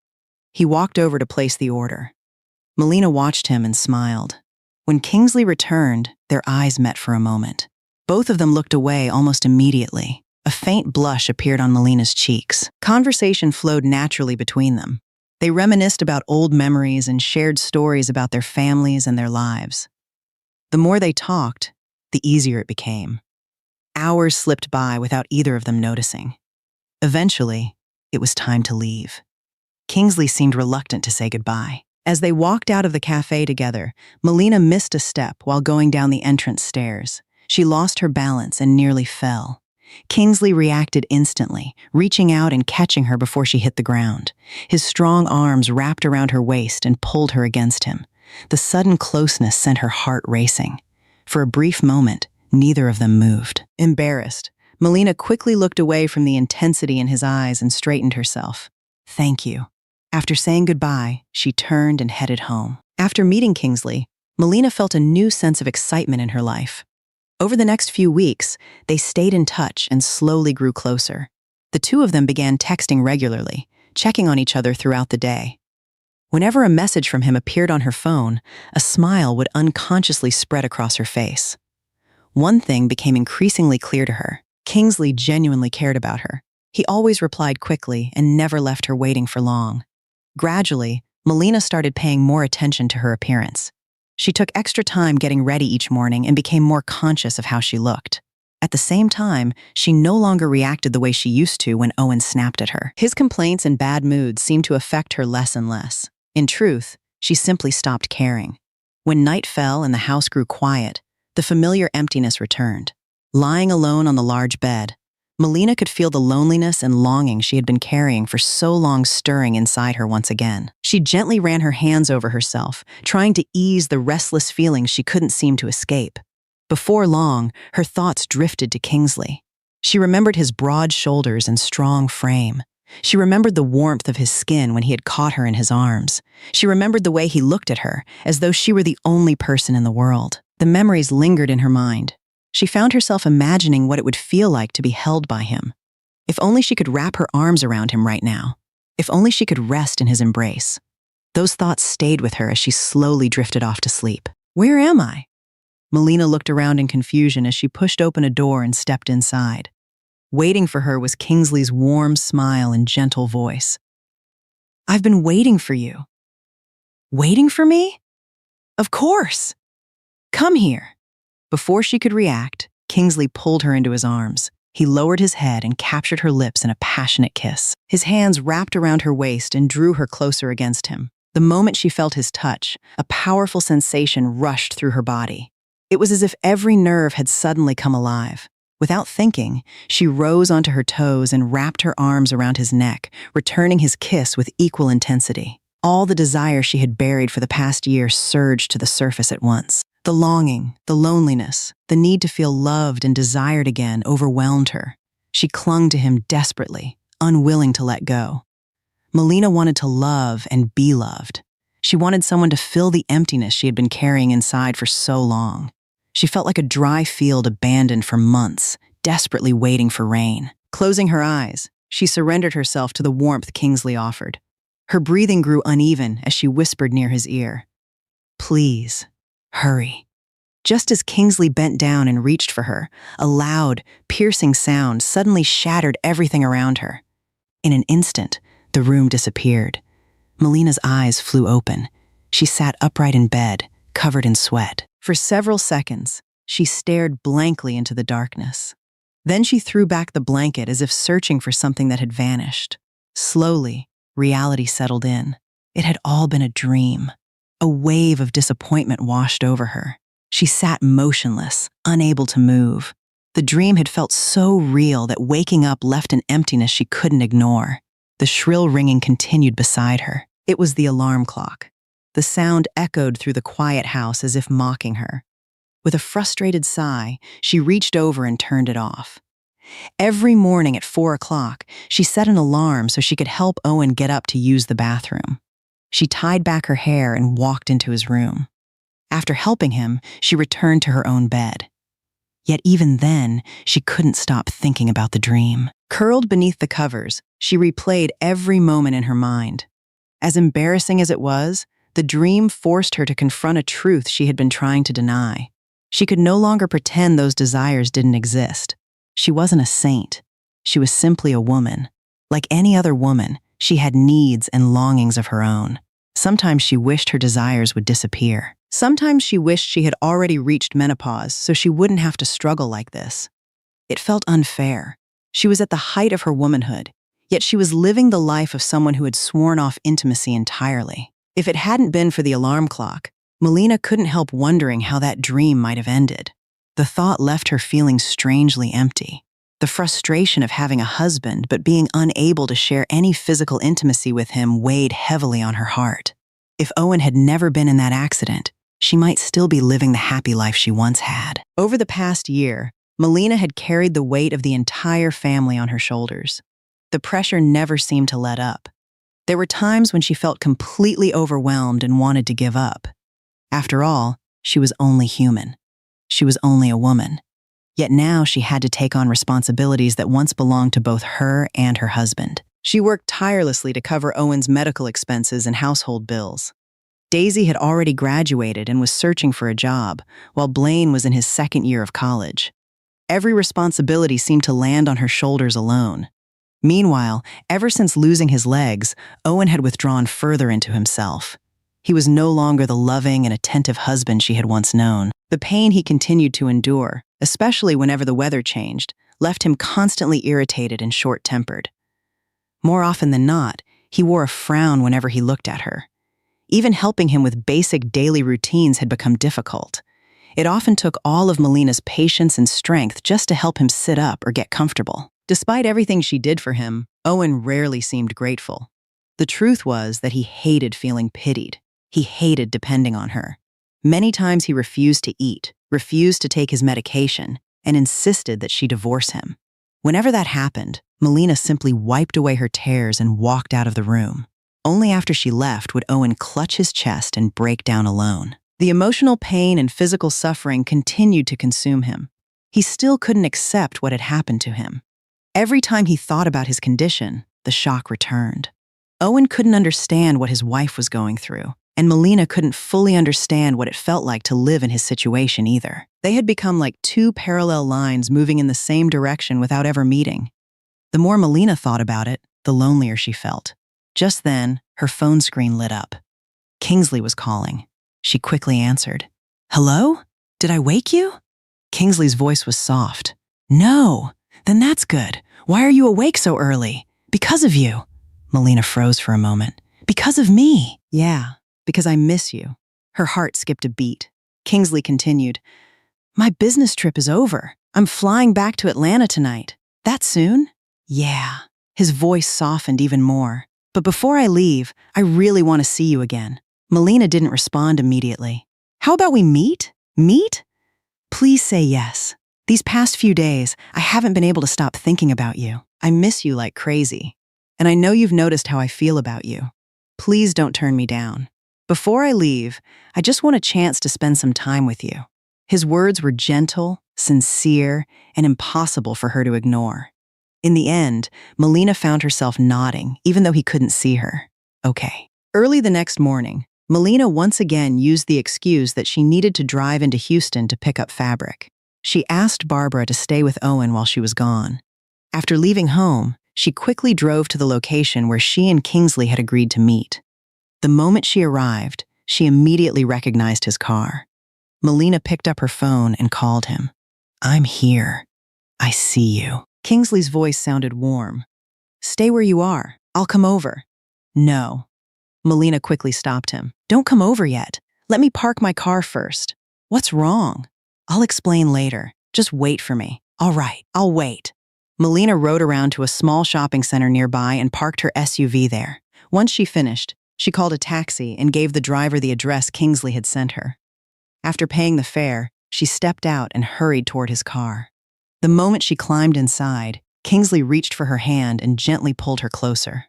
He walked over to place the order. Melina watched him and smiled. When Kingsley returned, their eyes met for a moment. Both of them looked away almost immediately. A faint blush appeared on Melina's cheeks. Conversation flowed naturally between them. They reminisced about old memories and shared stories about their families and their lives. The more they talked, the easier it became. Hours slipped by without either of them noticing. Eventually, it was time to leave. Kingsley seemed reluctant to say goodbye. As they walked out of the cafe together, Melina missed a step while going down the entrance stairs. She lost her balance and nearly fell. Kingsley reacted instantly, reaching out and catching her before she hit the ground. His strong arms wrapped around her waist and pulled her against him. The sudden closeness sent her heart racing. For a brief moment, neither of them moved. Embarrassed, Melina quickly looked away from the intensity in his eyes and straightened herself. Thank you. After saying goodbye, she turned and headed home. After meeting Kingsley, Melina felt a new sense of excitement in her life. Over the next few weeks, they stayed in touch and slowly grew closer. The two of them began texting regularly, checking on each other throughout the day. Whenever a message from him appeared on her phone, a smile would unconsciously spread across her face. One thing became increasingly clear to her. Kingsley genuinely cared about her. He always replied quickly and never left her waiting for long. Gradually, Melina started paying more attention to her appearance. She took extra time getting ready each morning and became more conscious of how she looked. At the same time, she no longer reacted the way she used to when Owen snapped at her. His complaints and bad moods seemed to affect her less and less. In truth, she simply stopped caring. When night fell and the house grew quiet, the familiar emptiness returned. Lying alone on the large bed, Melina could feel the loneliness and longing she had been carrying for so long stirring inside her once again. She gently ran her hands over herself, trying to ease the restless feelings she couldn't seem to escape. Before long, her thoughts drifted to Kingsley. She remembered his broad shoulders and strong frame. She remembered the warmth of his skin when he had caught her in his arms. She remembered the way he looked at her, as though she were the only person in the world. The memories lingered in her mind. She found herself imagining what it would feel like to be held by him. If only she could wrap her arms around him right now. If only she could rest in his embrace. Those thoughts stayed with her as she slowly drifted off to sleep. Where am I? Melina looked around in confusion as she pushed open a door and stepped inside. Waiting for her was Kingsley's warm smile and gentle voice. I've been waiting for you. Waiting for me? Of course. Come here. Before she could react, Kingsley pulled her into his arms. He lowered his head and captured her lips in a passionate kiss. His hands wrapped around her waist and drew her closer against him. The moment she felt his touch, a powerful sensation rushed through her body. It was as if every nerve had suddenly come alive. Without thinking, she rose onto her toes and wrapped her arms around his neck, returning his kiss with equal intensity. All the desire she had buried for the past year surged to the surface at once. The longing, the loneliness, the need to feel loved and desired again overwhelmed her. She clung to him desperately, unwilling to let go. Melina wanted to love and be loved. She wanted someone to fill the emptiness she had been carrying inside for so long. She felt like a dry field abandoned for months, desperately waiting for rain. Closing her eyes, she surrendered herself to the warmth Kingsley offered. Her breathing grew uneven as she whispered near his ear, "Please, hurry." Just as Kingsley bent down and reached for her, a loud, piercing sound suddenly shattered everything around her. In an instant, the room disappeared. Melina's eyes flew open. She sat upright in bed, covered in sweat. For several seconds, she stared blankly into the darkness. Then she threw back the blanket as if searching for something that had vanished. Slowly, reality settled in. It had all been a dream. A wave of disappointment washed over her. She sat motionless, unable to move. The dream had felt so real that waking up left an emptiness she couldn't ignore. The shrill ringing continued beside her. It was the alarm clock. The sound echoed through the quiet house as if mocking her. With a frustrated sigh, she reached over and turned it off. Every morning at 4 o'clock, she set an alarm so she could help Owen get up to use the bathroom. She tied back her hair and walked into his room. After helping him, she returned to her own bed. Yet even then, she couldn't stop thinking about the dream. Curled beneath the covers, she replayed every moment in her mind. As embarrassing as it was, the dream forced her to confront a truth she had been trying to deny. She could no longer pretend those desires didn't exist. She wasn't a saint. She was simply a woman. Like any other woman, she had needs and longings of her own. Sometimes she wished her desires would disappear. Sometimes she wished she had already reached menopause so she wouldn't have to struggle like this. It felt unfair. She was at the height of her womanhood, yet she was living the life of someone who had sworn off intimacy entirely. If it hadn't been for the alarm clock, Melina couldn't help wondering how that dream might have ended. The thought left her feeling strangely empty. The frustration of having a husband but being unable to share any physical intimacy with him weighed heavily on her heart. If Owen had never been in that accident, she might still be living the happy life she once had. Over the past year, Melina had carried the weight of the entire family on her shoulders. The pressure never seemed to let up. There were times when she felt completely overwhelmed and wanted to give up. After all, she was only human. She was only a woman. Yet now she had to take on responsibilities that once belonged to both her and her husband. She worked tirelessly to cover Owen's medical expenses and household bills. Daisy had already graduated and was searching for a job, while Blaine was in his second year of college. Every responsibility seemed to land on her shoulders alone. Meanwhile, ever since losing his legs, Owen had withdrawn further into himself. He was no longer the loving and attentive husband she had once known. The pain he continued to endure, especially whenever the weather changed, left him constantly irritated and short-tempered. More often than not, he wore a frown whenever he looked at her. Even helping him with basic daily routines had become difficult. It often took all of Melina's patience and strength just to help him sit up or get comfortable. Despite everything she did for him, Owen rarely seemed grateful. The truth was that he hated feeling pitied. He hated depending on her. Many times he refused to eat, refused to take his medication, and insisted that she divorce him. Whenever that happened, Melina simply wiped away her tears and walked out of the room. Only after she left would Owen clutch his chest and break down alone. The emotional pain and physical suffering continued to consume him. He still couldn't accept what had happened to him. Every time he thought about his condition, the shock returned. Owen couldn't understand what his wife was going through, and Melina couldn't fully understand what it felt like to live in his situation either. They had become like two parallel lines moving in the same direction without ever meeting. The more Melina thought about it, the lonelier she felt. Just then, her phone screen lit up. Kingsley was calling. She quickly answered. "Hello? Did I wake you?" Kingsley's voice was soft. "No. Then that's good. Why are you awake so early?" "Because of you." Melina froze for a moment. "Because of me?" "Yeah, because I miss you." Her heart skipped a beat. Kingsley continued. "My business trip is over. I'm flying back to Atlanta tonight." "That soon?" "Yeah." His voice softened even more. "But before I leave, I really want to see you again." Melina didn't respond immediately. "How about we meet?" "Meet?" "Please say yes. These past few days, I haven't been able to stop thinking about you. I miss you like crazy. And I know you've noticed how I feel about you. Please don't turn me down. Before I leave, I just want a chance to spend some time with you." His words were gentle, sincere, and impossible for her to ignore. In the end, Melina found herself nodding, even though he couldn't see her. Okay. Early the next morning, Melina once again used the excuse that she needed to drive into Houston to pick up fabric. She asked Barbara to stay with Owen while she was gone. After leaving home, she quickly drove to the location where she and Kingsley had agreed to meet. The moment she arrived, she immediately recognized his car. Melina picked up her phone and called him. "I'm here. I see you." Kingsley's voice sounded warm. "Stay where you are. I'll come over." "No." Melina quickly stopped him. "Don't come over yet. Let me park my car first." "What's wrong?" "I'll explain later. Just wait for me." "All right, I'll wait." Melina rode around to a small shopping center nearby and parked her SUV there. Once she finished, she called a taxi and gave the driver the address Kingsley had sent her. After paying the fare, she stepped out and hurried toward his car. The moment she climbed inside, Kingsley reached for her hand and gently pulled her closer.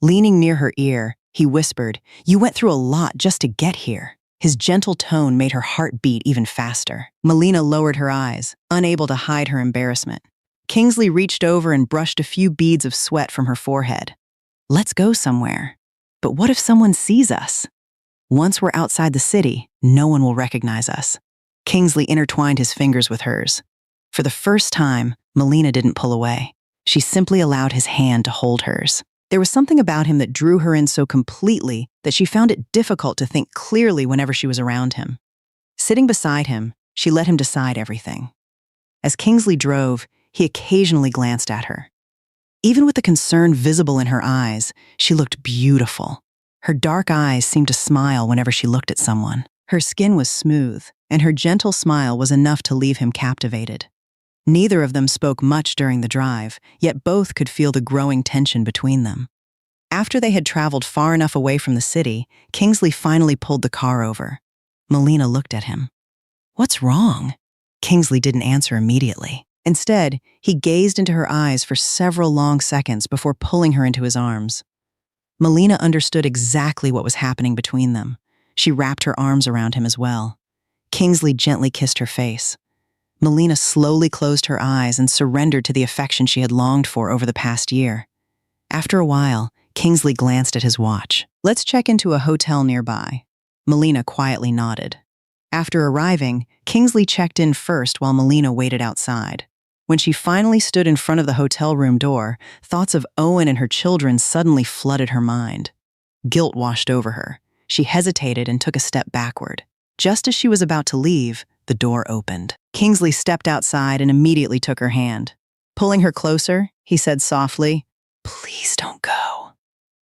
Leaning near her ear, he whispered, "You went through a lot just to get here." His gentle tone made her heart beat even faster. Melina lowered her eyes, unable to hide her embarrassment. Kingsley reached over and brushed a few beads of sweat from her forehead. "Let's go somewhere." "But what if someone sees us?" "Once we're outside the city, no one will recognize us." Kingsley intertwined his fingers with hers. For the first time, Melina didn't pull away. She simply allowed his hand to hold hers. There was something about him that drew her in so completely that she found it difficult to think clearly whenever she was around him. Sitting beside him, she let him decide everything. As Kingsley drove, he occasionally glanced at her. Even with the concern visible in her eyes, she looked beautiful. Her dark eyes seemed to smile whenever she looked at someone. Her skin was smooth, and her gentle smile was enough to leave him captivated. Neither of them spoke much during the drive, yet both could feel the growing tension between them. After they had traveled far enough away from the city, Kingsley finally pulled the car over. Melina looked at him. "What's wrong?" Kingsley didn't answer immediately. Instead, he gazed into her eyes for several long seconds before pulling her into his arms. Melina understood exactly what was happening between them. She wrapped her arms around him as well. Kingsley gently kissed her face. Melina slowly closed her eyes and surrendered to the affection she had longed for over the past year. After a while, Kingsley glanced at his watch. "Let's check into a hotel nearby." Melina quietly nodded. After arriving, Kingsley checked in first while Melina waited outside. When she finally stood in front of the hotel room door, thoughts of Owen and her children suddenly flooded her mind. Guilt washed over her. she hesitated and took a step backward. Just as she was about to leave, the door opened. Kingsley stepped outside and immediately took her hand. Pulling her closer, he said softly, "Please don't go."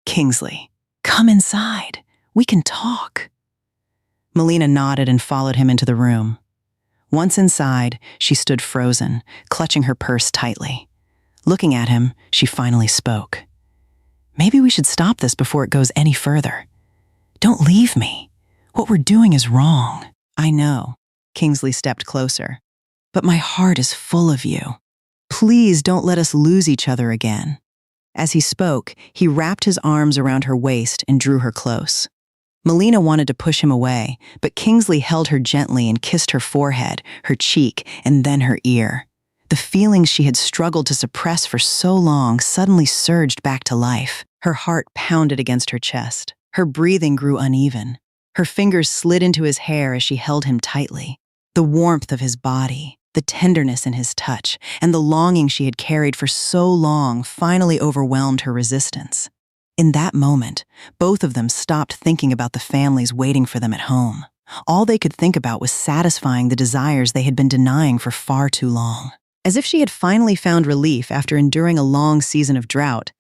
"Kingsley, come inside. We can talk." Melina nodded and followed him into the room. Once inside, she stood frozen, clutching her purse tightly. Looking at him, she finally spoke. "Maybe we should stop this before it goes any further. Don't leave me. What we're doing is wrong." "I know." Kingsley stepped closer. "But my heart is full of you. Please don't let us lose each other again." As he spoke, he wrapped his arms around her waist and drew her close. Melina wanted to push him away, but Kingsley held her gently and kissed her forehead, her cheek, and then her ear. The feelings she had struggled to suppress for so long suddenly surged back to life. Her heart pounded against her chest. Her breathing grew uneven. Her fingers slid into his hair as she held him tightly. The warmth of his body, the tenderness in his touch, and the longing she had carried for so long finally overwhelmed her resistance. In that moment, both of them stopped thinking about the families waiting for them at home. All they could think about was satisfying the desires they had been denying for far too long. As if she had finally found relief after enduring a long season of drought,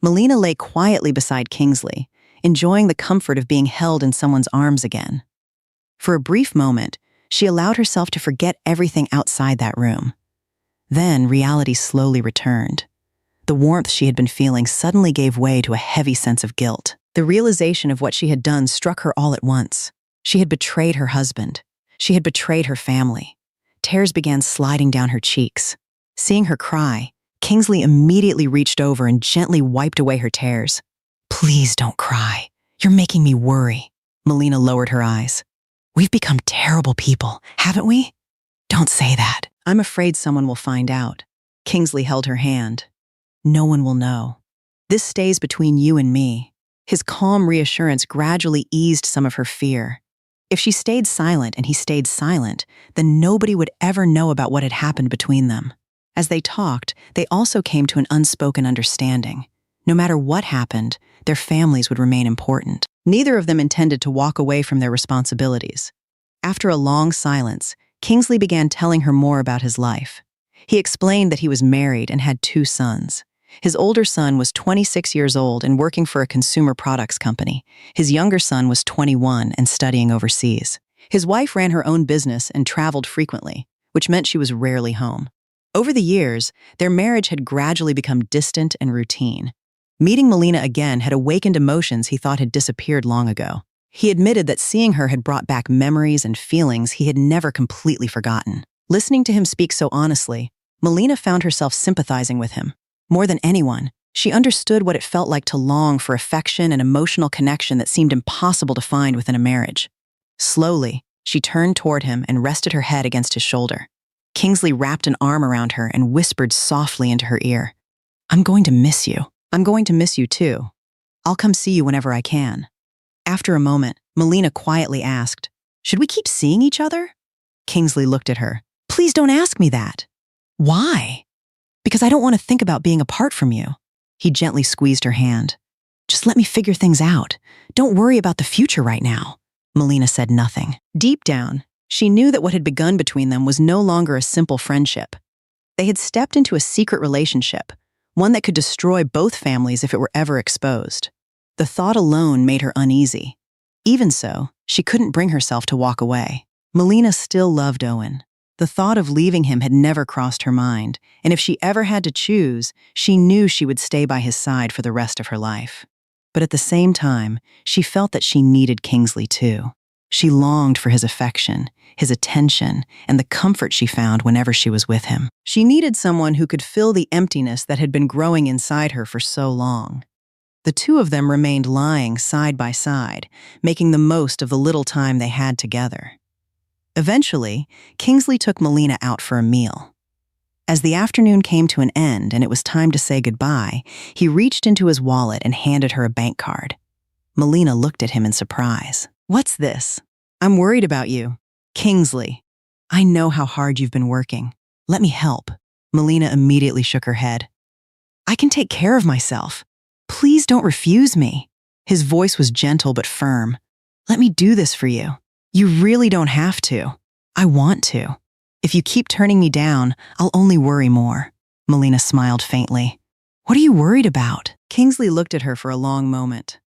Melina lay quietly beside Kingsley, enjoying the comfort of being held in someone's arms again. For a brief moment, she allowed herself to forget everything outside that room. Then reality slowly returned. The warmth she had been feeling suddenly gave way to a heavy sense of guilt. The realization of what she had done struck her all at once. She had betrayed her husband. She had betrayed her family. Tears began sliding down her cheeks. Seeing her cry, Kingsley immediately reached over and gently wiped away her tears. "Please don't cry. You're making me worry." Melina lowered her eyes. "We've become terrible people, haven't we?" "Don't say that. I'm afraid someone will find out." Kingsley held her hand. "No one will know. This stays between you and me." His calm reassurance gradually eased some of her fear. If she stayed silent and he stayed silent, then nobody would ever know about what had happened between them. As they talked, they also came to an unspoken understanding. No matter what happened, their families would remain important. Neither of them intended to walk away from their responsibilities. After a long silence, Kingsley began telling her more about his life. He explained that he was married and had 2 sons. His older son was 26 years old and working for a consumer products company. His younger son was 21 and studying overseas. His wife ran her own business and traveled frequently, which meant she was rarely home. Over the years, their marriage had gradually become distant and routine. Meeting Melina again had awakened emotions he thought had disappeared long ago. He admitted that seeing her had brought back memories and feelings he had never completely forgotten. Listening to him speak so honestly, Melina found herself sympathizing with him. More than anyone, she understood what it felt like to long for affection and emotional connection that seemed impossible to find within a marriage. Slowly, she turned toward him and rested her head against his shoulder. Kingsley wrapped an arm around her and whispered softly into her ear, "I'm going to miss you. I'm going to miss you too. I'll come see you whenever I can." After a moment, Melina quietly asked, "Should we keep seeing each other?" Kingsley looked at her. "Please don't ask me that." "Why?" "Because I don't want to think about being apart from you." He gently squeezed her hand. "Just let me figure things out. Don't worry about the future right now." Melina said nothing. Deep down, she knew that what had begun between them was no longer a simple friendship. They had stepped into a secret relationship, one that could destroy both families if it were ever exposed. The thought alone made her uneasy. Even so, she couldn't bring herself to walk away. Melina still loved Owen. The thought of leaving him had never crossed her mind, and if she ever had to choose, she knew she would stay by his side for the rest of her life. But at the same time, she felt that she needed Kingsley too. She longed for his affection, his attention, and the comfort she found whenever she was with him. She needed someone who could fill the emptiness that had been growing inside her for so long. The two of them remained lying side by side, making the most of the little time they had together. Eventually, Kingsley took Melina out for a meal. As the afternoon came to an end and it was time to say goodbye, he reached into his wallet and handed her a bank card. Melina looked at him in surprise. "What's this?" "I'm worried about you." "Kingsley, I know how hard you've been working. Let me help." Melina immediately shook her head. "I can take care of myself. Please don't refuse me." His voice was gentle but firm. Let me do this for you. You really don't have to. I want to. If you keep turning me down, I'll only worry more. Melina smiled faintly. What are you worried about? Kingsley looked at her for a long moment.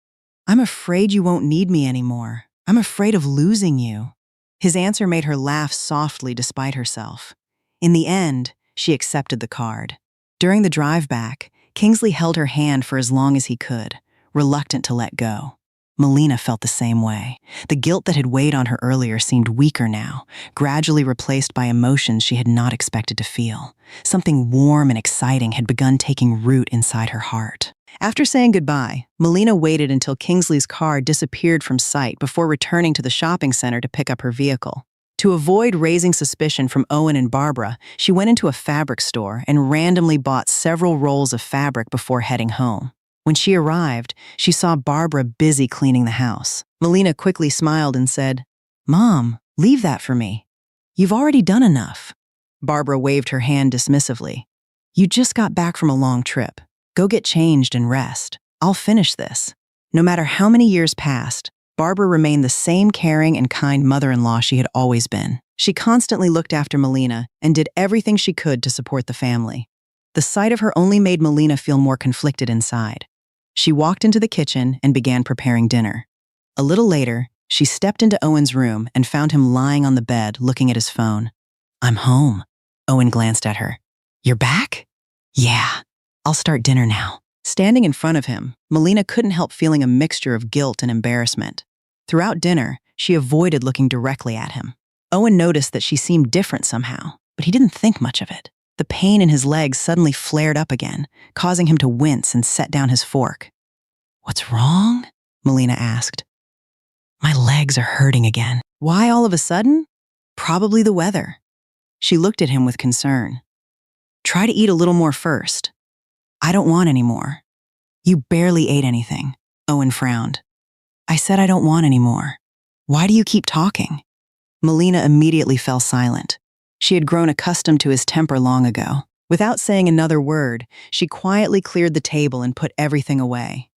I'm afraid you won't need me anymore. I'm afraid of losing you. His answer made her laugh softly despite herself. In the end, she accepted the card. During the drive back, Kingsley held her hand for as long as he could, reluctant to let go. Melina felt the same way. The guilt that had weighed on her earlier seemed weaker now, gradually replaced by emotions she had not expected to feel. Something warm and exciting had begun taking root inside her heart. After saying goodbye, Melina waited until Kingsley's car disappeared from sight before returning to the shopping center to pick up her vehicle. To avoid raising suspicion from Owen and Barbara, she went into a fabric store and randomly bought several rolls of fabric before heading home. When she arrived, she saw Barbara busy cleaning the house. Melina quickly smiled and said, "Mom, leave that for me. You've already done enough." Barbara waved her hand dismissively. "You just got back from a long trip. Go get changed and rest. I'll finish this." No matter how many years passed, Barbara remained the same caring and kind mother-in-law she had always been. She constantly looked after Melina and did everything she could to support the family. The sight of her only made Melina feel more conflicted inside. She walked into the kitchen and began preparing dinner. A little later, she stepped into Owen's room and found him lying on the bed looking at his phone. "I'm home." Owen glanced at her. "You're back?" "Yeah, I'll start dinner now." Standing in front of him, Melina couldn't help feeling a mixture of guilt and embarrassment. Throughout dinner, she avoided looking directly at him. Owen noticed that she seemed different somehow, but he didn't think much of it. The pain in his legs suddenly flared up again, causing him to wince and set down his fork. "What's wrong?" Melina asked. "My legs are hurting again." "Why all of a sudden?" "Probably the weather." She looked at him with concern. "Try to eat a little more first." "I don't want any more." "You barely ate anything." Owen frowned. "I said I don't want any more. Why do you keep talking?" Melina immediately fell silent. She had grown accustomed to his temper long ago. Without saying another word, she quietly cleared the table and put everything away.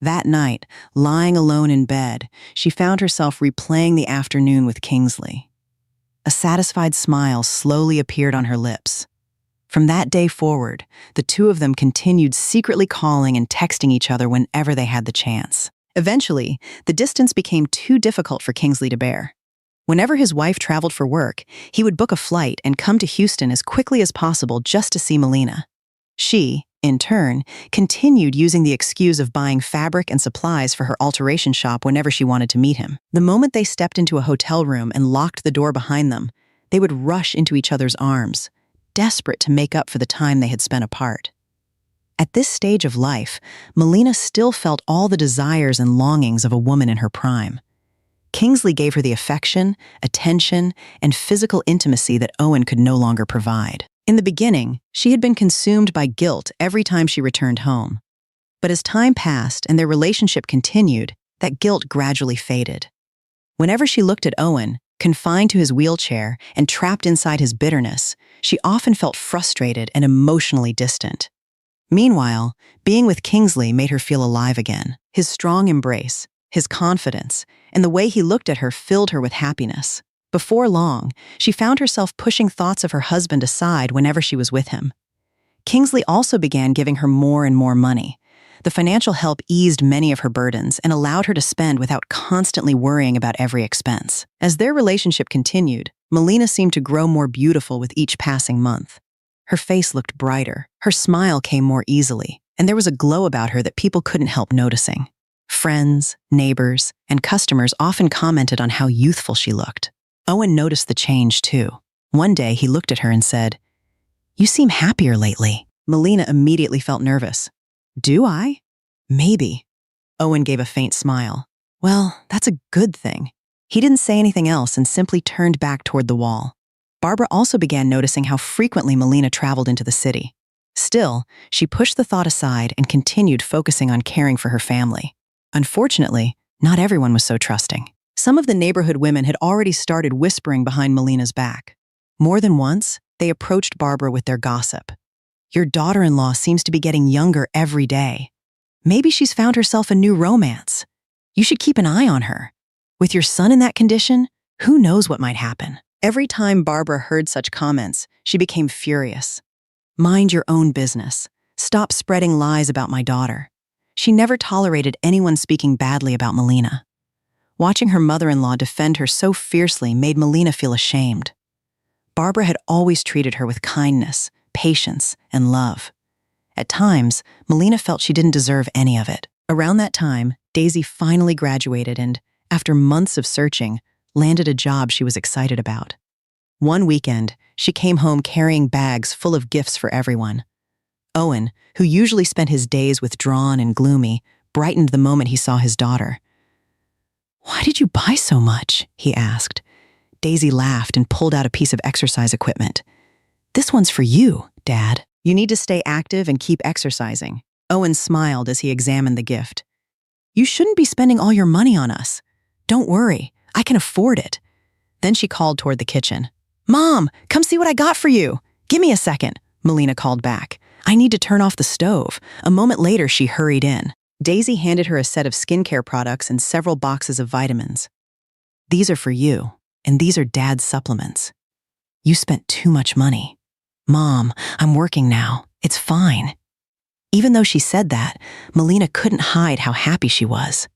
That night, lying alone in bed, she found herself replaying the afternoon with Kingsley. A satisfied smile slowly appeared on her lips. From that day forward, the two of them continued secretly calling and texting each other whenever they had the chance. Eventually, the distance became too difficult for Kingsley to bear. Whenever his wife traveled for work, he would book a flight and come to Houston as quickly as possible just to see Melina. She, in turn, continued using the excuse of buying fabric and supplies for her alteration shop whenever she wanted to meet him. The moment they stepped into a hotel room and locked the door behind them, they would rush into each other's arms, desperate to make up for the time they had spent apart. At this stage of life, Melina still felt all the desires and longings of a woman in her prime. Kingsley gave her the affection, attention, and physical intimacy that Owen could no longer provide. In the beginning, she had been consumed by guilt every time she returned home. But as time passed and their relationship continued, that guilt gradually faded. Whenever she looked at Owen, confined to his wheelchair and trapped inside his bitterness, she often felt frustrated and emotionally distant. Meanwhile, being with Kingsley made her feel alive again. His strong embrace, his confidence, and the way he looked at her filled her with happiness. Before long, she found herself pushing thoughts of her husband aside whenever she was with him. Kingsley also began giving her more and more money. The financial help eased many of her burdens and allowed her to spend without constantly worrying about every expense. As their relationship continued, Melina seemed to grow more beautiful with each passing month. Her face looked brighter, her smile came more easily, and there was a glow about her that people couldn't help noticing. Friends, neighbors, and customers often commented on how youthful she looked. Owen noticed the change too. One day he looked at her and said, "You seem happier lately." Melina immediately felt nervous. "Do I?" "Maybe." Owen gave a faint smile. "Well, that's a good thing." He didn't say anything else and simply turned back toward the wall. Barbara also began noticing how frequently Melina traveled into the city. Still, she pushed the thought aside and continued focusing on caring for her family. Unfortunately, not everyone was so trusting. Some of the neighborhood women had already started whispering behind Melina's back. More than once, they approached Barbara with their gossip. "Your daughter-in-law seems to be getting younger every day. Maybe she's found herself a new romance. You should keep an eye on her." With your son in that condition, who knows what might happen? Every time Barbara heard such comments, she became furious. Mind your own business. Stop spreading lies about my daughter. She never tolerated anyone speaking badly about Melina. Watching her mother-in-law defend her so fiercely made Melina feel ashamed. Barbara had always treated her with kindness, patience, and love. At times, Melina felt she didn't deserve any of it. Around that time, Daisy finally graduated and, after months of searching, landed a job she was excited about. One weekend, she came home carrying bags full of gifts for everyone. Owen, who usually spent his days withdrawn and gloomy, brightened the moment he saw his daughter. "Why did you buy so much?" he asked. Daisy laughed and pulled out a piece of exercise equipment. "This one's for you, Dad. You need to stay active and keep exercising." Owen smiled as he examined the gift. "You shouldn't be spending all your money on us. Don't worry, I can afford it." Then she called toward the kitchen. "Mom, come see what I got for you. Give me a second," Melina called back. "I need to turn off the stove." A moment later, she hurried in. Daisy handed her a set of skincare products and several boxes of vitamins. "These are for you, and these are Dad's supplements. You spent too much money." "Mom, I'm working now. It's fine." Even though she said that, Melina couldn't hide how happy she was.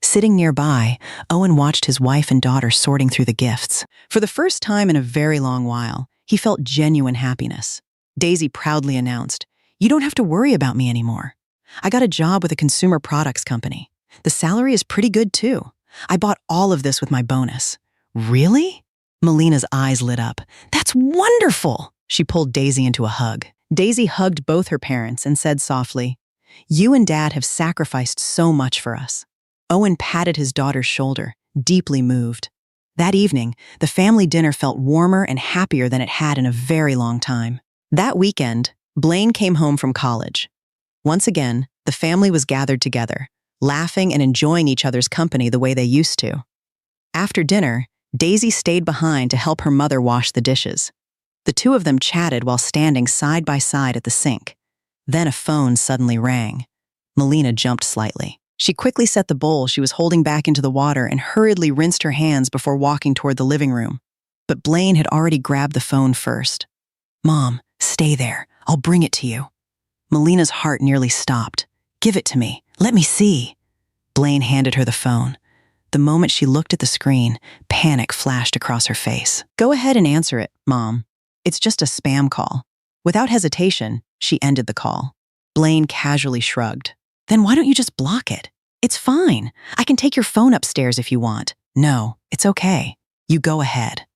Sitting nearby, Owen watched his wife and daughter sorting through the gifts. For the first time in a very long while, he felt genuine happiness. Daisy proudly announced, "You don't have to worry about me anymore. I got a job with a consumer products company. The salary is pretty good too. I bought all of this with my bonus." "Really?" Melina's eyes lit up. "That's wonderful!" She pulled Daisy into a hug. Daisy hugged both her parents and said softly, "You and Dad have sacrificed so much for us." Owen patted his daughter's shoulder, deeply moved. That evening, the family dinner felt warmer and happier than it had in a very long time. That weekend, Blaine came home from college. Once again, the family was gathered together, laughing and enjoying each other's company the way they used to. After dinner, Daisy stayed behind to help her mother wash the dishes. The two of them chatted while standing side by side at the sink. Then a phone suddenly rang. Melina jumped slightly. She quickly set the bowl she was holding back into the water and hurriedly rinsed her hands before walking toward the living room. But Blaine had already grabbed the phone first. "Mom, stay there. I'll bring it to you." Melina's heart nearly stopped. "Give it to me. Let me see." Blaine handed her the phone. The moment she looked at the screen, panic flashed across her face. "Go ahead and answer it, Mom. It's just a spam call." Without hesitation, she ended the call. Blaine casually shrugged. "Then why don't you just block it? It's fine. I can take your phone upstairs if you want." "No, it's okay. You go ahead."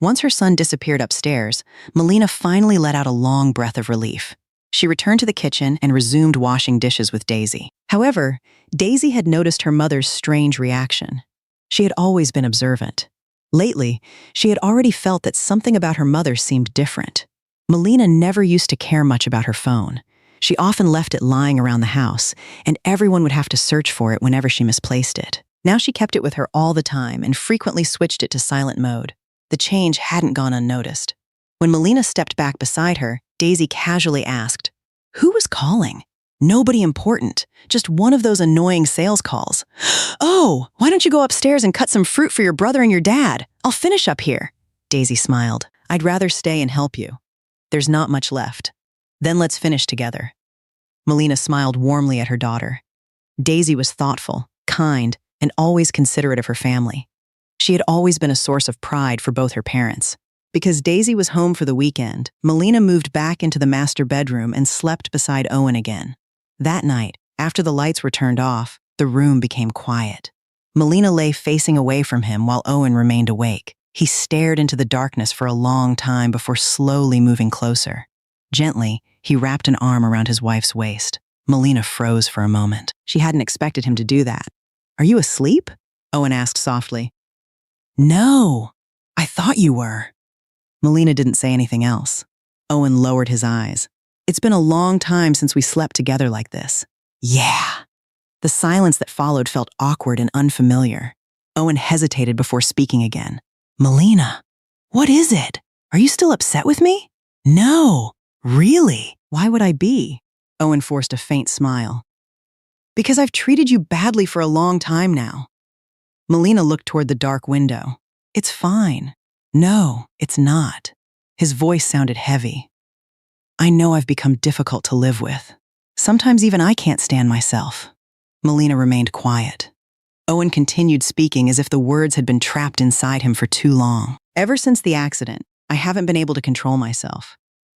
Once her son disappeared upstairs, Melina finally let out a long breath of relief. She returned to the kitchen and resumed washing dishes with Daisy. However, Daisy had noticed her mother's strange reaction. She had always been observant. Lately, she had already felt that something about her mother seemed different. Melina never used to care much about her phone. She often left it lying around the house, and everyone would have to search for it whenever she misplaced it. Now she kept it with her all the time and frequently switched it to silent mode. The change hadn't gone unnoticed. When Melina stepped back beside her, Daisy casually asked, "Who was calling?" "Nobody important, just one of those annoying sales calls." "Oh, why don't you go upstairs and cut some fruit for your brother and your dad? I'll finish up here." Daisy smiled. "I'd rather stay and help you. There's not much left. Then let's finish together." Melina smiled warmly at her daughter. Daisy was thoughtful, kind, and always considerate of her family. She had always been a source of pride for both her parents. Because Daisy was home for the weekend, Melina moved back into the master bedroom and slept beside Owen again. That night, after the lights were turned off, the room became quiet. Melina lay facing away from him while Owen remained awake. He stared into the darkness for a long time before slowly moving closer. Gently, he wrapped an arm around his wife's waist. Melina froze for a moment. She hadn't expected him to do that. "Are you asleep?" Owen asked softly. "No, I thought you were." Melina didn't say anything else. Owen lowered his eyes. "It's been a long time since we slept together like this." "Yeah." The silence that followed felt awkward and unfamiliar. Owen hesitated before speaking again. "Melina, what is it? Are you still upset with me?" "No, really." "Why would I be?" Owen forced a faint smile. "Because I've treated you badly for a long time now." Melina looked toward the dark window. It's fine. No, it's not. His voice sounded heavy. I know I've become difficult to live with. Sometimes even I can't stand myself. Melina remained quiet. Owen continued speaking as if the words had been trapped inside him for too long. Ever since the accident, I haven't been able to control myself.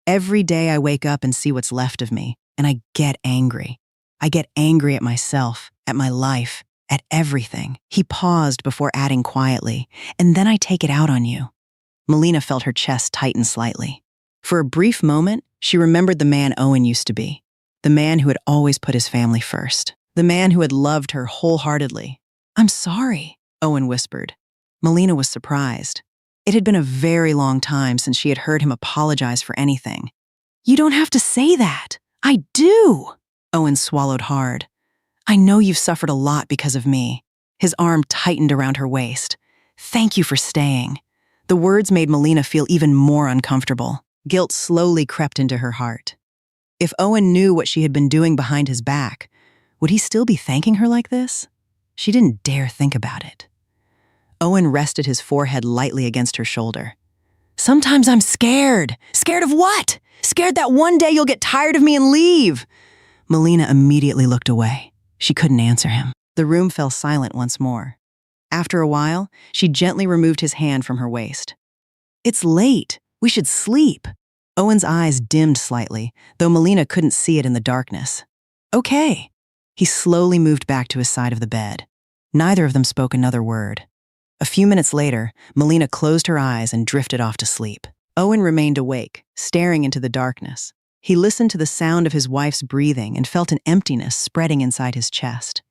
Every day I wake up and see what's left of me, and I get angry. I get angry at myself, at my life, at everything. He paused before adding quietly, and then I take it out on you. Melina felt her chest tighten slightly. For a brief moment, she remembered the man Owen used to be, the man who had always put his family first, the man who had loved her wholeheartedly. I'm sorry, Owen whispered. Melina was surprised. It had been a very long time since she had heard him apologize for anything. You don't have to say that. I do. Owen swallowed hard. I know you've suffered a lot because of me. His arm tightened around her waist. Thank you for staying. The words made Melina feel even more uncomfortable. Guilt slowly crept into her heart. If Owen knew what she had been doing behind his back, would he still be thanking her like this? She didn't dare think about it. Owen rested his forehead lightly against her shoulder. Sometimes I'm scared. Scared of what? Scared that one day you'll get tired of me and leave. Melina immediately looked away. She couldn't answer him. The room fell silent once more. After a while, she gently removed his hand from her waist. It's late. We should sleep. Owen's eyes dimmed slightly, though Melina couldn't see it in the darkness. Okay. He slowly moved back to his side of the bed. Neither of them spoke another word. A few minutes later, Melina closed her eyes and drifted off to sleep. Owen remained awake, staring into the darkness. He listened to the sound of his wife's breathing and felt an emptiness spreading inside his chest.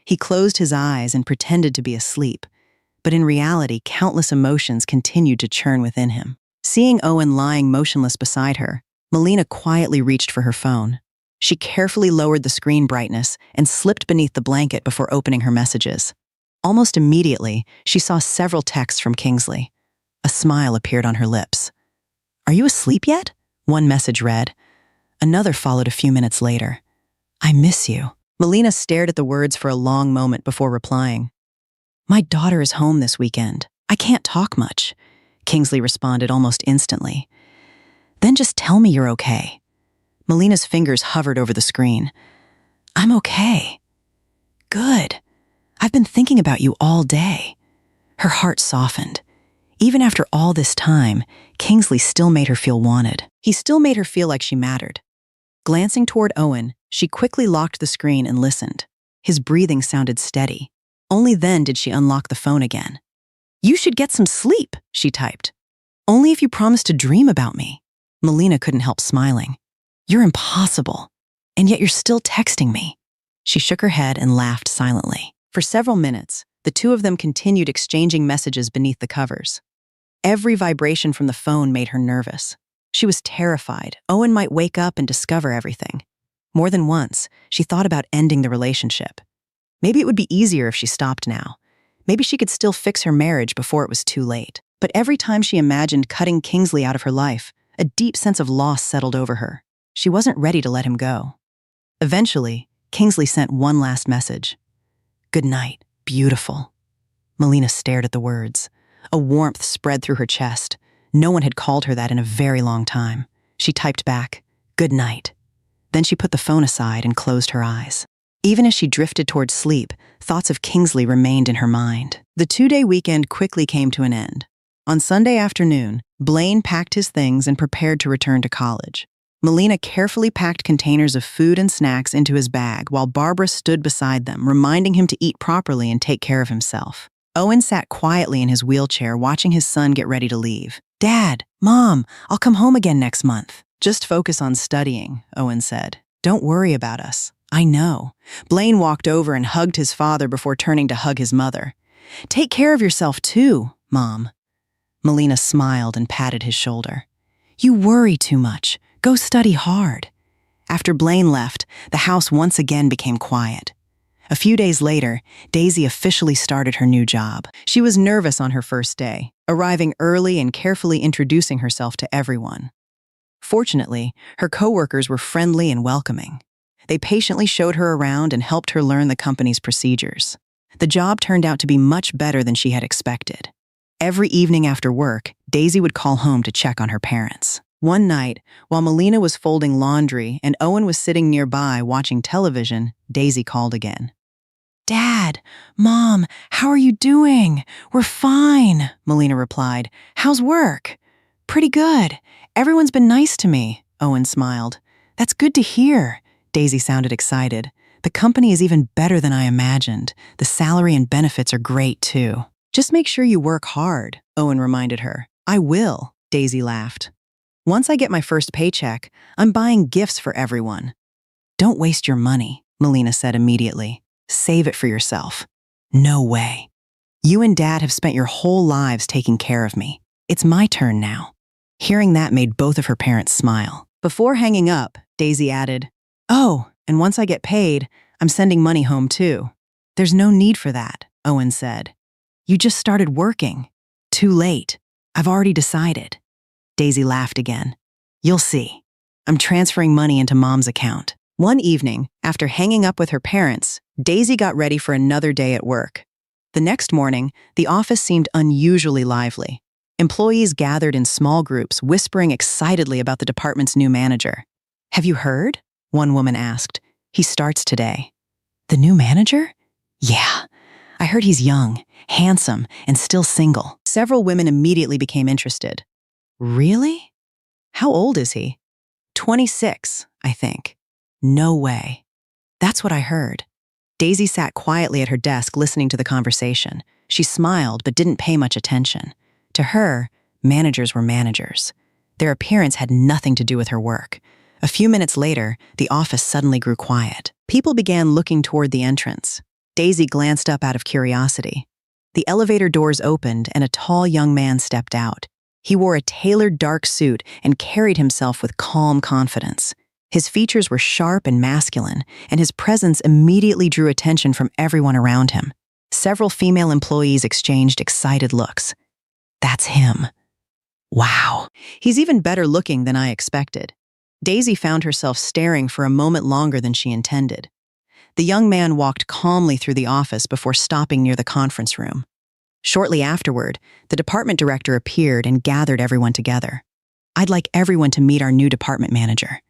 He closed his eyes and pretended to be asleep, but in reality, countless emotions continued to churn within him. Seeing Owen lying motionless beside her, Melina quietly reached for her phone. She carefully lowered the screen brightness and slipped beneath the blanket before opening her messages. Almost immediately, she saw several texts from Kingsley. A smile appeared on her lips. Are you asleep yet? One message read. Another followed a few minutes later. I miss you. Melina stared at the words for a long moment before replying. My daughter is home this weekend. I can't talk much. Kingsley responded almost instantly. Then just tell me you're okay. Melina's fingers hovered over the screen. I'm okay. Good. I've been thinking about you all day. Her heart softened. Even after all this time, Kingsley still made her feel wanted. He still made her feel like she mattered. Glancing toward Owen, she quickly locked the screen and listened. His breathing sounded steady. Only then did she unlock the phone again. You should get some sleep, she typed. Only if you promise to dream about me. Melina couldn't help smiling. You're impossible, and yet you're still texting me. She shook her head and laughed silently. For several minutes, the two of them continued exchanging messages beneath the covers. Every vibration from the phone made her nervous. She was terrified Owen might wake up and discover everything. More than once, she thought about ending the relationship. Maybe it would be easier if she stopped now. Maybe she could still fix her marriage before it was too late. But every time she imagined cutting Kingsley out of her life, a deep sense of loss settled over her. She wasn't ready to let him go. Eventually, Kingsley sent one last message. Good night, beautiful. Melina stared at the words. A warmth spread through her chest. No one had called her that in a very long time. She typed back, good night. Then she put the phone aside and closed her eyes. Even as she drifted toward sleep, thoughts of Kingsley remained in her mind. The 2-day weekend quickly came to an end. On Sunday afternoon, Blaine packed his things and prepared to return to college. Melina carefully packed containers of food and snacks into his bag while Barbara stood beside them, reminding him to eat properly and take care of himself. Owen sat quietly in his wheelchair, watching his son get ready to leave. Dad, Mom, I'll come home again next month. Just focus on studying, Owen said. Don't worry about us. I know. Blaine walked over and hugged his father before turning to hug his mother. Take care of yourself too, Mom. Melina smiled and patted his shoulder. You worry too much. Go study hard. After Blaine left, the house once again became quiet. A few days later, Daisy officially started her new job. She was nervous on her first day, arriving early and carefully introducing herself to everyone. Fortunately, her coworkers were friendly and welcoming. They patiently showed her around and helped her learn the company's procedures. The job turned out to be much better than she had expected. Every evening after work, Daisy would call home to check on her parents. One night, while Melina was folding laundry and Owen was sitting nearby watching television, Daisy called again. "Dad, Mom, how are you doing? We're fine," Melina replied. "How's work?" "Pretty good. Everyone's been nice to me," Owen smiled. "That's good to hear." Daisy sounded excited. "The company is even better than I imagined. The salary and benefits are great, too." "Just make sure you work hard," Owen reminded her. "I will," Daisy laughed. "Once I get my first paycheck, I'm buying gifts for everyone." "Don't waste your money," Melina said immediately. "Save it for yourself." "No way. You and Dad have spent your whole lives taking care of me. It's my turn now." Hearing that made both of her parents smile. Before hanging up, Daisy added, "Oh, and once I get paid, I'm sending money home too." "There's no need for that," Owen said. "You just started working." "Too late. I've already decided." Daisy laughed again. "You'll see. I'm transferring money into Mom's account." One evening, after hanging up with her parents, Daisy got ready for another day at work. The next morning, the office seemed unusually lively. Employees gathered in small groups, whispering excitedly about the department's new manager. "Have you heard?" one woman asked. "He starts today." "The new manager?" "Yeah. I heard he's young, handsome, and still single." Several women immediately became interested. "Really? How old is he?" 26, I think." "No way." "That's what I heard." Daisy sat quietly at her desk listening to the conversation. She smiled but didn't pay much attention. To her, managers were managers. Their appearance had nothing to do with her work. A few minutes later, the office suddenly grew quiet. People began looking toward the entrance. Daisy glanced up out of curiosity. The elevator doors opened and a tall young man stepped out. He wore a tailored dark suit and carried himself with calm confidence. His features were sharp and masculine, and his presence immediately drew attention from everyone around him. Several female employees exchanged excited looks. "That's him. Wow, he's even better looking than I expected." Daisy found herself staring for a moment longer than she intended. The young man walked calmly through the office before stopping near the conference room. Shortly afterward, the department director appeared and gathered everyone together. "I'd like everyone to meet our new department manager."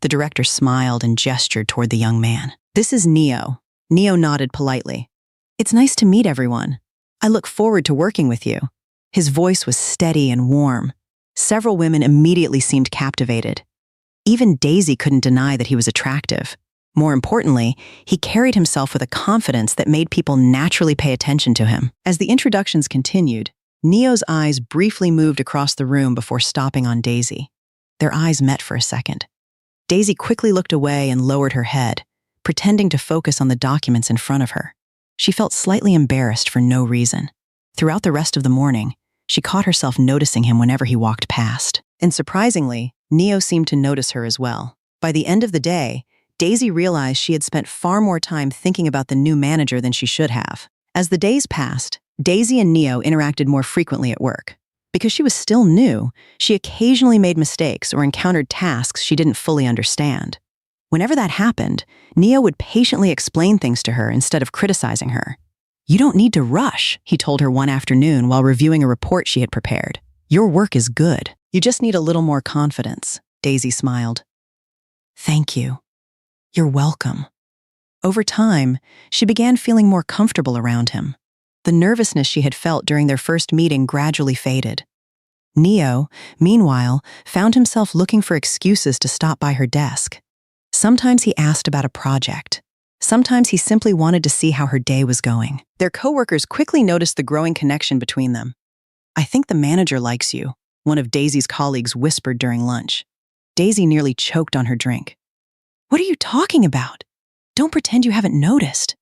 The director smiled and gestured toward the young man. "This is Neo." Neo nodded politely. "It's nice to meet everyone. I look forward to working with you." His voice was steady and warm. Several women immediately seemed captivated. Even Daisy couldn't deny that he was attractive. More importantly, he carried himself with a confidence that made people naturally pay attention to him. As the introductions continued, Neo's eyes briefly moved across the room before stopping on Daisy. Their eyes met for a second. Daisy quickly looked away and lowered her head, pretending to focus on the documents in front of her. She felt slightly embarrassed for no reason. Throughout the rest of the morning, she caught herself noticing him whenever he walked past. And surprisingly, Neo seemed to notice her as well. By the end of the day, Daisy realized she had spent far more time thinking about the new manager than she should have. As the days passed, Daisy and Neo interacted more frequently at work. Because she was still new, she occasionally made mistakes or encountered tasks she didn't fully understand. Whenever that happened, Neo would patiently explain things to her instead of criticizing her. "You don't need to rush," he told her one afternoon while reviewing a report she had prepared. "Your work is good. You just need a little more confidence." Daisy smiled. "Thank you. You're welcome." Over time, she began feeling more comfortable around him. The nervousness she had felt during their first meeting gradually faded. Neo, meanwhile, found himself looking for excuses to stop by her desk. Sometimes he asked about a project. Sometimes he simply wanted to see how her day was going. Their coworkers quickly noticed the growing connection between them. "I think the manager likes you," one of Daisy's colleagues whispered during lunch. Daisy nearly choked on her drink. "What are you talking about? Don't pretend you haven't noticed.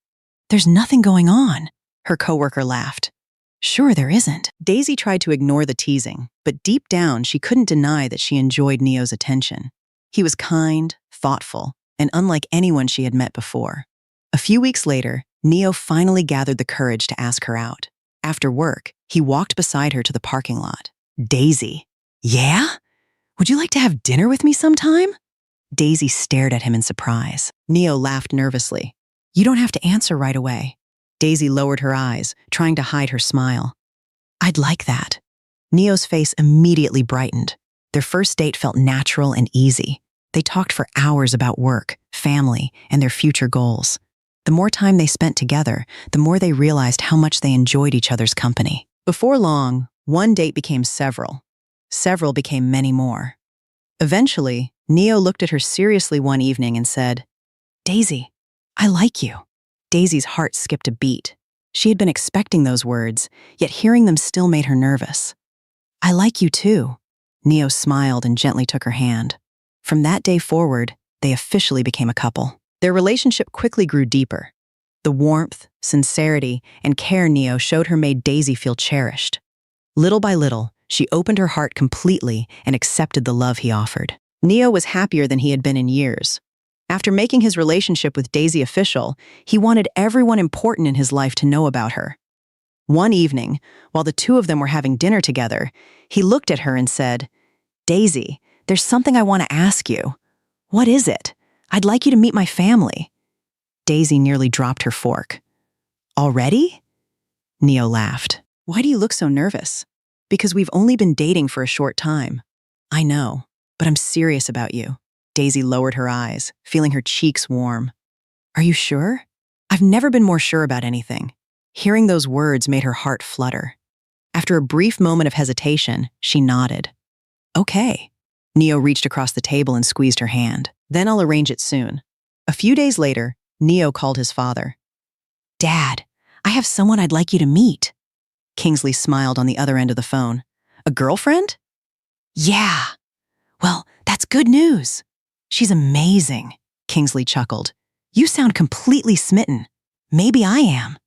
There's nothing going on," her coworker laughed. "Sure there isn't." Daisy tried to ignore the teasing, but deep down she couldn't deny that she enjoyed Neo's attention. He was kind, thoughtful, and unlike anyone she had met before. A few weeks later, Neo finally gathered the courage to ask her out. After work, he walked beside her to the parking lot. "Daisy, yeah? Would you like to have dinner with me sometime?" Daisy stared at him in surprise. Neo laughed nervously. "You don't have to answer right away. Daisy lowered her eyes, trying to hide her smile. I'd like that. Neo's face immediately brightened. Their first date felt natural and easy. They talked for hours about work, family, and their future goals. The more time they spent together, the more they realized how much they enjoyed each other's company. Before long, one date became several. Several became many more. Eventually, Neo looked at her seriously one evening and said, "Daisy, I like you." Daisy's heart skipped a beat. She had been expecting those words, yet hearing them still made her nervous. "I like you too." Neo smiled and gently took her hand. From that day forward, they officially became a couple. Their relationship quickly grew deeper. The warmth, sincerity, and care Neo showed her made Daisy feel cherished. Little by little, she opened her heart completely and accepted the love he offered. Neo was happier than he had been in years. After making his relationship with Daisy official, he wanted everyone important in his life to know about her. One evening, while the two of them were having dinner together, he looked at her and said, "Daisy, there's something I want to ask you." "What is it?" "I'd like you to meet my family." Daisy nearly dropped her fork. "Already?" Neo laughed. "Why do you look so nervous?" "Because we've only been dating for a short time." "I know, but I'm serious about you." Daisy lowered her eyes, feeling her cheeks warm. "Are you sure?" "I've never been more sure about anything." Hearing those words made her heart flutter. After a brief moment of hesitation, she nodded. "Okay." Neo reached across the table and squeezed her hand. "Then I'll arrange it soon." A few days later, Neo called his father. "Dad, I have someone I'd like you to meet." Kingsley smiled on the other end of the phone. "A girlfriend?" "Yeah." "Well, that's good news." "She's amazing." Kingsley chuckled. "You sound completely smitten." "Maybe I am."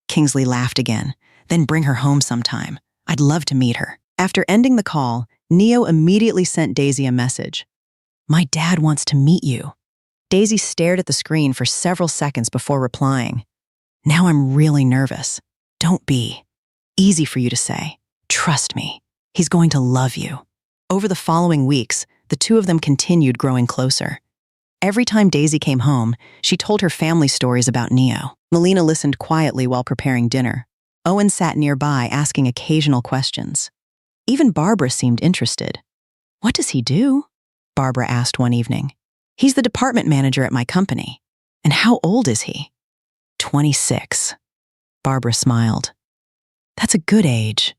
Kingsley laughed again. "Then bring her home sometime. I'd love to meet her." After ending the call, Neo immediately sent Daisy a message. "My dad wants to meet you." Daisy stared at the screen for several seconds before replying. "Now I'm really nervous." "Don't be. Easy for you to say. Trust me. He's going to love you." Over the following weeks, the two of them continued growing closer. Every time Daisy came home, she told her family stories about Neo. Melina listened quietly while preparing dinner. Owen sat nearby, asking occasional questions. Even Barbara seemed interested. "What does he do?" Barbara asked one evening. "He's the department manager at my company." "And how old is he?" 26. Barbara smiled. "That's a good age."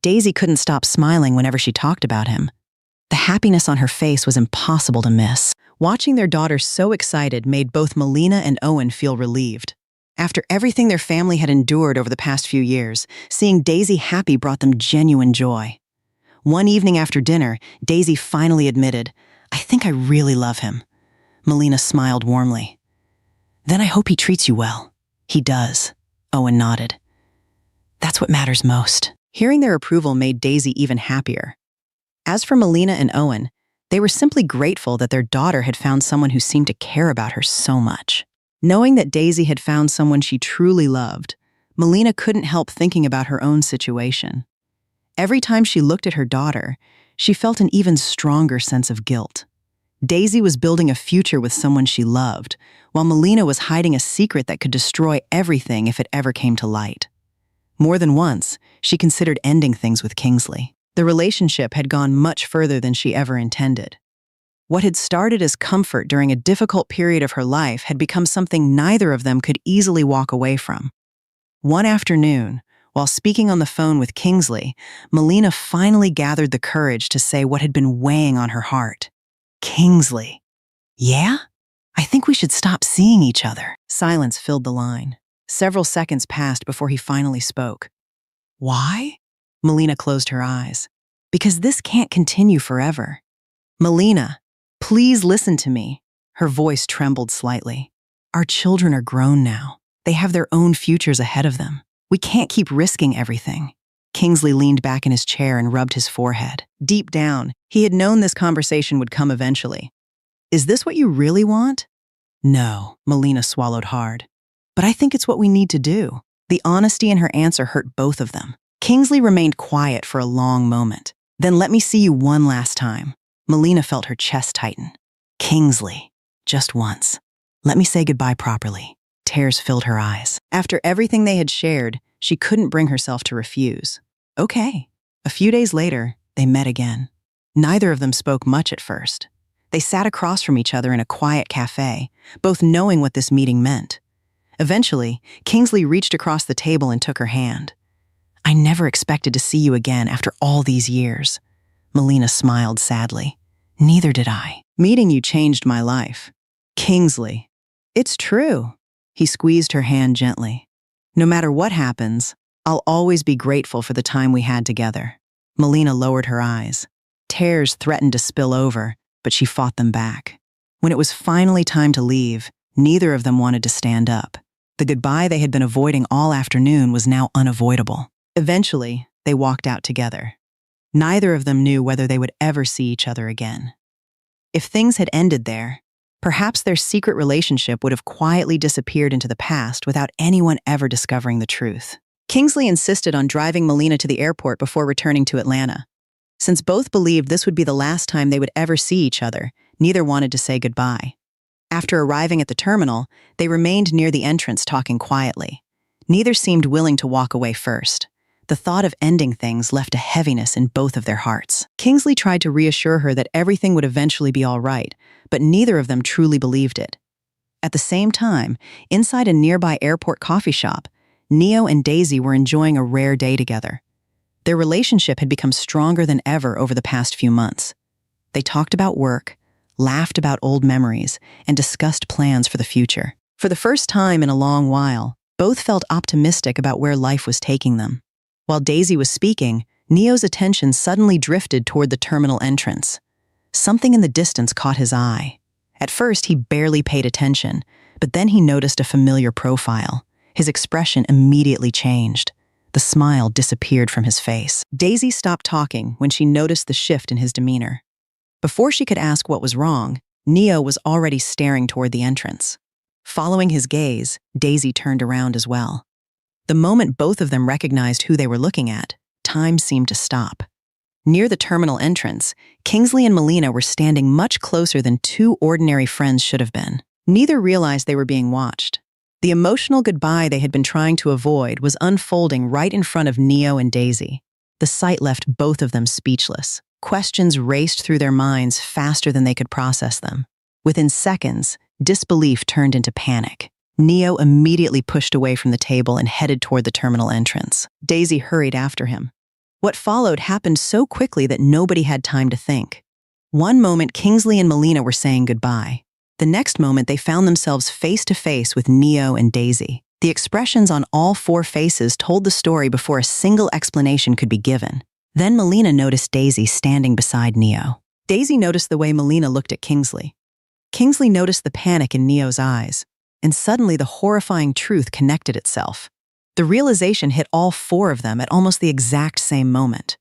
Daisy couldn't stop smiling whenever she talked about him. The happiness on her face was impossible to miss. Watching their daughter so excited made both Melina and Owen feel relieved. After everything their family had endured over the past few years, seeing Daisy happy brought them genuine joy. One evening after dinner, Daisy finally admitted, "I think I really love him." Melina smiled warmly. "Then I hope he treats you well." "He does." Owen nodded. "That's what matters most." Hearing their approval made Daisy even happier. As for Melina and Owen, they were simply grateful that their daughter had found someone who seemed to care about her so much. Knowing that Daisy had found someone she truly loved, Melina couldn't help thinking about her own situation. Every time she looked at her daughter, she felt an even stronger sense of guilt. Daisy was building a future with someone she loved, while Melina was hiding a secret that could destroy everything if it ever came to light. More than once, she considered ending things with Kingsley. The relationship had gone much further than she ever intended. What had started as comfort during a difficult period of her life had become something neither of them could easily walk away from. One afternoon, while speaking on the phone with Kingsley, Melina finally gathered the courage to say what had been weighing on her heart. "Kingsley." "Yeah? I think we should stop seeing each other." Silence filled the line. Several seconds passed before he finally spoke. "Why?" Melina closed her eyes. "Because this can't continue forever." "Melina, please listen to me." Her voice trembled slightly. "Our children are grown now. They have their own futures ahead of them. We can't keep risking everything." Kingsley leaned back in his chair and rubbed his forehead. Deep down, he had known this conversation would come eventually. "Is this what you really want?" "No," Melina swallowed hard. "But I think it's what we need to do." The honesty in her answer hurt both of them. Kingsley remained quiet for a long moment. "Then let me see you one last time." Melina felt her chest tighten. "Kingsley, just once. Let me say goodbye properly." tears filled her eyes. After everything they had shared, she couldn't bring herself to refuse. Okay. A few days later, they met again. Neither of them spoke much at first. They sat across from each other in a quiet cafe, both knowing what this meeting meant. Eventually, Kingsley reached across the table and took her hand. "I never expected to see you again after all these years." Melina smiled sadly. "Neither did I. Meeting you changed my life." "Kingsley." "It's true." He squeezed her hand gently. "No matter what happens, I'll always be grateful for the time we had together." Melina lowered her eyes. Tears threatened to spill over, but she fought them back. When it was finally time to leave, neither of them wanted to stand up. The goodbye they had been avoiding all afternoon was now unavoidable. Eventually, they walked out together. Neither of them knew whether they would ever see each other again. If things had ended there, perhaps their secret relationship would have quietly disappeared into the past without anyone ever discovering the truth. Kingsley insisted on driving Melina to the airport before returning to Atlanta. Since both believed this would be the last time they would ever see each other, neither wanted to say goodbye. After arriving at the terminal, they remained near the entrance talking quietly. Neither seemed willing to walk away first. The thought of ending things left a heaviness in both of their hearts. Kingsley tried to reassure her that everything would eventually be all right, but neither of them truly believed it. At the same time, inside a nearby airport coffee shop, Neo and Daisy were enjoying a rare day together. Their relationship had become stronger than ever over the past few months. They talked about work, laughed about old memories, and discussed plans for the future. For the first time in a long while, both felt optimistic about where life was taking them. While Daisy was speaking, Neo's attention suddenly drifted toward the terminal entrance. Something in the distance caught his eye. At first, he barely paid attention, but then he noticed a familiar profile. His expression immediately changed. The smile disappeared from his face. Daisy stopped talking when she noticed the shift in his demeanor. Before she could ask what was wrong, Neo was already staring toward the entrance. Following his gaze, Daisy turned around as well. The moment both of them recognized who they were looking at, time seemed to stop. Near the terminal entrance, Kingsley and Melina were standing much closer than two ordinary friends should have been. Neither realized they were being watched. The emotional goodbye they had been trying to avoid was unfolding right in front of Neo and Daisy. The sight left both of them speechless. Questions raced through their minds faster than they could process them. Within seconds, disbelief turned into panic. Neo immediately pushed away from the table and headed toward the terminal entrance. Daisy hurried after him. What followed happened so quickly that nobody had time to think. One moment, Kingsley and Melina were saying goodbye. The next moment, they found themselves face to face with Neo and Daisy. The expressions on all four faces told the story before a single explanation could be given. Then Melina noticed Daisy standing beside Neo. Daisy noticed the way Melina looked at Kingsley. Kingsley noticed the panic in Neo's eyes, and suddenly the horrifying truth connected itself. The realization hit all four of them at almost the exact same moment.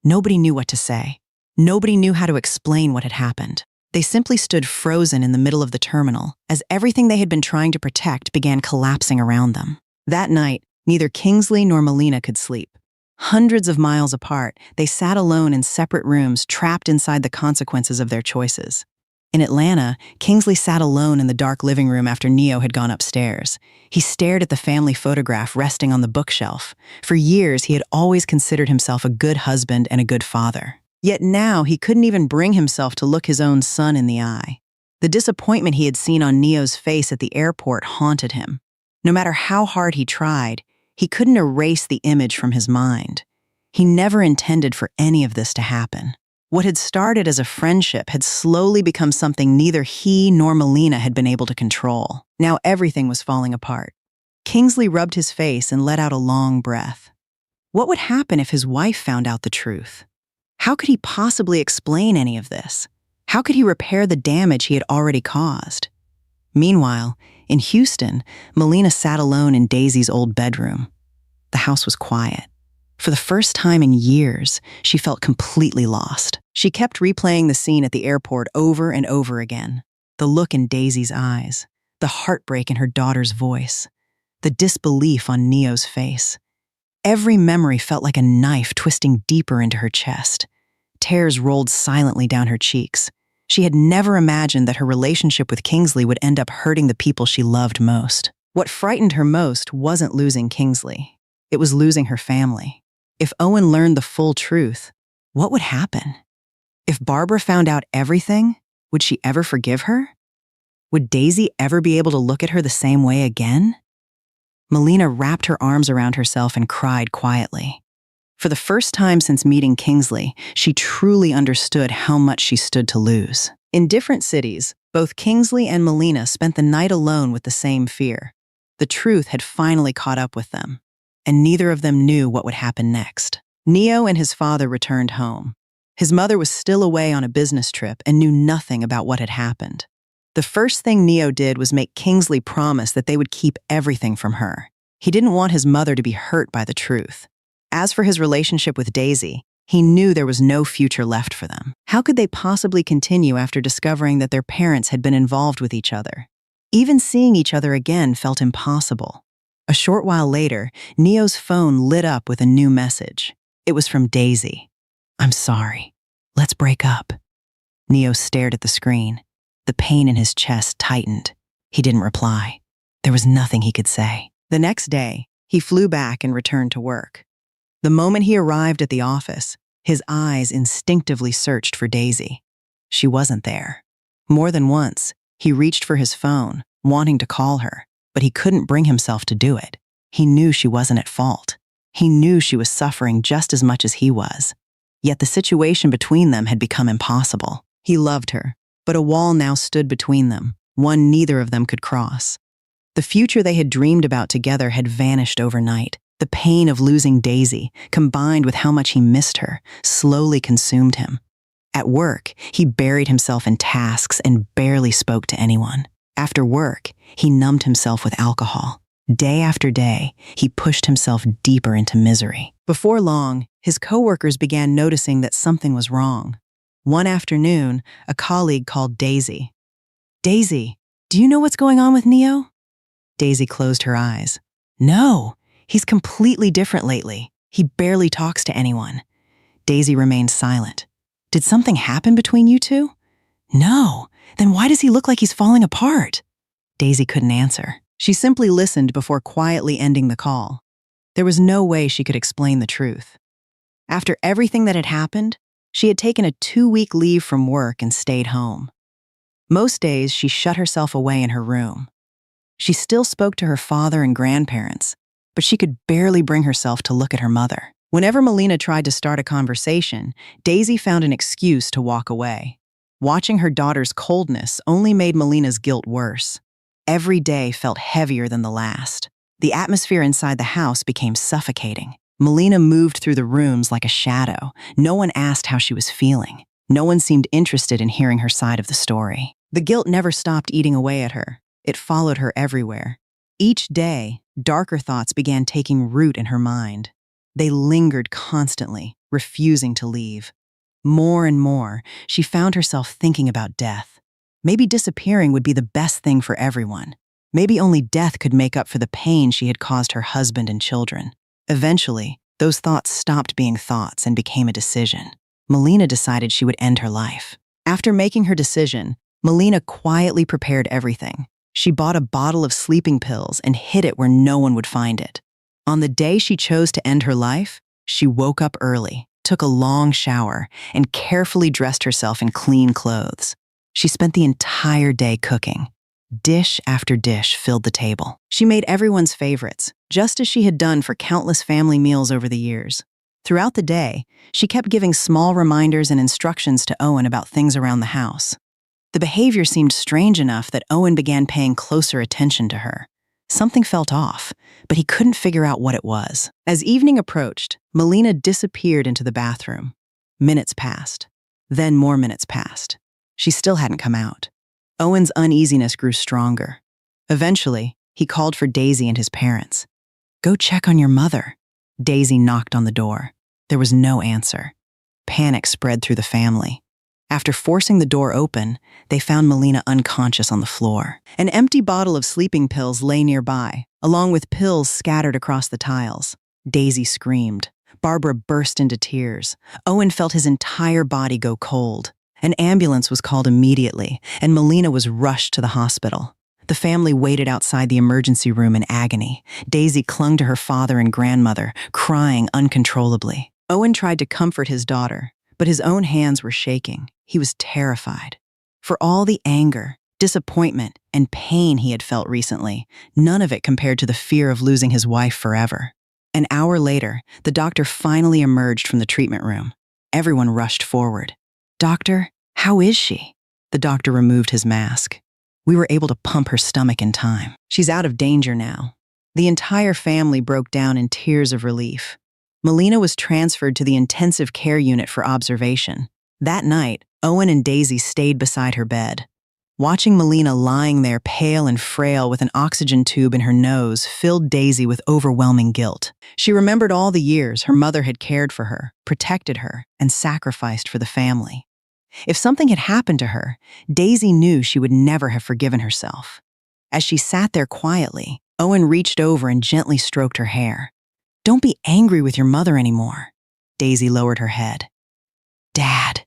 Nobody knew what to say. Nobody knew how to explain what had happened. They simply stood frozen in the middle of the terminal as everything they had been trying to protect began collapsing around them. That night, neither Kingsley nor Melina could sleep. Hundreds of miles apart, they sat alone in separate rooms, trapped inside the consequences of their choices. In Atlanta, Kingsley sat alone in the dark living room after Neo had gone upstairs. He stared at the family photograph resting on the bookshelf. For years, he had always considered himself a good husband and a good father. Yet now, he couldn't even bring himself to look his own son in the eye. The disappointment he had seen on Neo's face at the airport haunted him. No matter how hard he tried, he couldn't erase the image from his mind. He never intended for any of this to happen. What had started as a friendship had slowly become something neither he nor Melina had been able to control. Now everything was falling apart. Kingsley rubbed his face and let out a long breath. What would happen if his wife found out the truth? How could he possibly explain any of this? How could he repair the damage he had already caused? Meanwhile, in Houston, Melina sat alone in Daisy's old bedroom. The house was quiet. For the first time in years, she felt completely lost. She kept replaying the scene at the airport over and over again. The look in Daisy's eyes, the heartbreak in her daughter's voice, the disbelief on Neo's face. Every memory felt like a knife twisting deeper into her chest. Tears rolled silently down her cheeks. She had never imagined that her relationship with Kingsley would end up hurting the people she loved most. What frightened her most wasn't losing Kingsley. It was losing her family. If Owen learned the full truth, what would happen? If Barbara found out everything, would she ever forgive her? Would Daisy ever be able to look at her the same way again? Melina wrapped her arms around herself and cried quietly. For the first time since meeting Kingsley, she truly understood how much she stood to lose. In different cities, both Kingsley and Melina spent the night alone with the same fear. The truth had finally caught up with them, and neither of them knew what would happen next. Neo and his father returned home. His mother was still away on a business trip and knew nothing about what had happened. The first thing Neo did was make Kingsley promise that they would keep everything from her. He didn't want his mother to be hurt by the truth. As for his relationship with Daisy, he knew there was no future left for them. How could they possibly continue after discovering that their parents had been involved with each other? Even seeing each other again felt impossible. A short while later, Neo's phone lit up with a new message. It was from Daisy. "I'm sorry. Let's break up." Neo stared at the screen. The pain in his chest tightened. He didn't reply. There was nothing he could say. The next day, he flew back and returned to work. The moment he arrived at the office, his eyes instinctively searched for Daisy. She wasn't there. More than once, he reached for his phone, wanting to call her, but he couldn't bring himself to do it. He knew she wasn't at fault. He knew she was suffering just as much as he was. Yet the situation between them had become impossible. He loved her, but a wall now stood between them, one neither of them could cross. The future they had dreamed about together had vanished overnight. The pain of losing Daisy, combined with how much he missed her, slowly consumed him. At work, he buried himself in tasks and barely spoke to anyone. After work, he numbed himself with alcohol. Day after day, he pushed himself deeper into misery. Before long, his coworkers began noticing that something was wrong. One afternoon, a colleague called Daisy. "Daisy, do you know what's going on with Neo?" Daisy closed her eyes. "No, he's completely different lately. He barely talks to anyone." Daisy remained silent. "Did something happen between you two?" "No. Then why does he look like he's falling apart?" Daisy couldn't answer. She simply listened before quietly ending the call. There was no way she could explain the truth. After everything that had happened, she had taken a 2-week leave from work and stayed home. Most days, she shut herself away in her room. She still spoke to her father and grandparents, but she could barely bring herself to look at her mother. Whenever Melina tried to start a conversation, Daisy found an excuse to walk away. Watching her daughter's coldness only made Melina's guilt worse. Every day felt heavier than the last. The atmosphere inside the house became suffocating. Melina moved through the rooms like a shadow. No one asked how she was feeling. No one seemed interested in hearing her side of the story. The guilt never stopped eating away at her. It followed her everywhere. Each day, darker thoughts began taking root in her mind. They lingered constantly, refusing to leave. More and more, she found herself thinking about death. Maybe disappearing would be the best thing for everyone. Maybe only death could make up for the pain she had caused her husband and children. Eventually, those thoughts stopped being thoughts and became a decision. Melina decided she would end her life. After making her decision, Melina quietly prepared everything. She bought a bottle of sleeping pills and hid it where no one would find it. On the day she chose to end her life, she woke up early, took a long shower, and carefully dressed herself in clean clothes. She spent the entire day cooking. Dish after dish filled the table. She made everyone's favorites, just as she had done for countless family meals over the years. Throughout the day, she kept giving small reminders and instructions to Owen about things around the house. The behavior seemed strange enough that Owen began paying closer attention to her. Something felt off, but he couldn't figure out what it was. As evening approached, Melina disappeared into the bathroom. Minutes passed. Then more minutes passed. She still hadn't come out. Owen's uneasiness grew stronger. Eventually, he called for Daisy and his parents. "Go check on your mother." Daisy knocked on the door. There was no answer. Panic spread through the family. After forcing the door open, they found Melina unconscious on the floor. An empty bottle of sleeping pills lay nearby, along with pills scattered across the tiles. Daisy screamed. Barbara burst into tears. Owen felt his entire body go cold. An ambulance was called immediately, and Melina was rushed to the hospital. The family waited outside the emergency room in agony. Daisy clung to her father and grandmother, crying uncontrollably. Owen tried to comfort his daughter, but his own hands were shaking. He was terrified. For all the anger, disappointment, and pain he had felt recently, none of it compared to the fear of losing his wife forever. An hour later, the doctor finally emerged from the treatment room. Everyone rushed forward. "Doctor, how is she?" The doctor removed his mask. "We were able to pump her stomach in time. She's out of danger now." The entire family broke down in tears of relief. Melina was transferred to the intensive care unit for observation. That night, Owen and Daisy stayed beside her bed. Watching Melina lying there pale and frail with an oxygen tube in her nose filled Daisy with overwhelming guilt. She remembered all the years her mother had cared for her, protected her, and sacrificed for the family. If something had happened to her, Daisy knew she would never have forgiven herself. As she sat there quietly, Owen reached over and gently stroked her hair. "Don't be angry with your mother anymore." Daisy lowered her head. "Dad,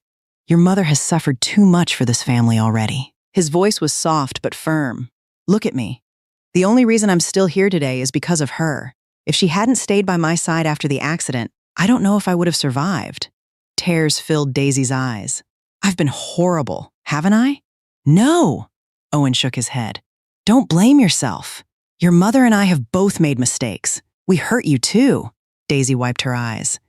your mother has suffered too much for this family already." His voice was soft but firm. "Look at me. The only reason I'm still here today is because of her. If she hadn't stayed by my side after the accident, I don't know if I would have survived." Tears filled Daisy's eyes. "I've been horrible, haven't I?" "No," Owen shook his head. "Don't blame yourself. Your mother and I have both made mistakes. We hurt you too." Daisy wiped her eyes.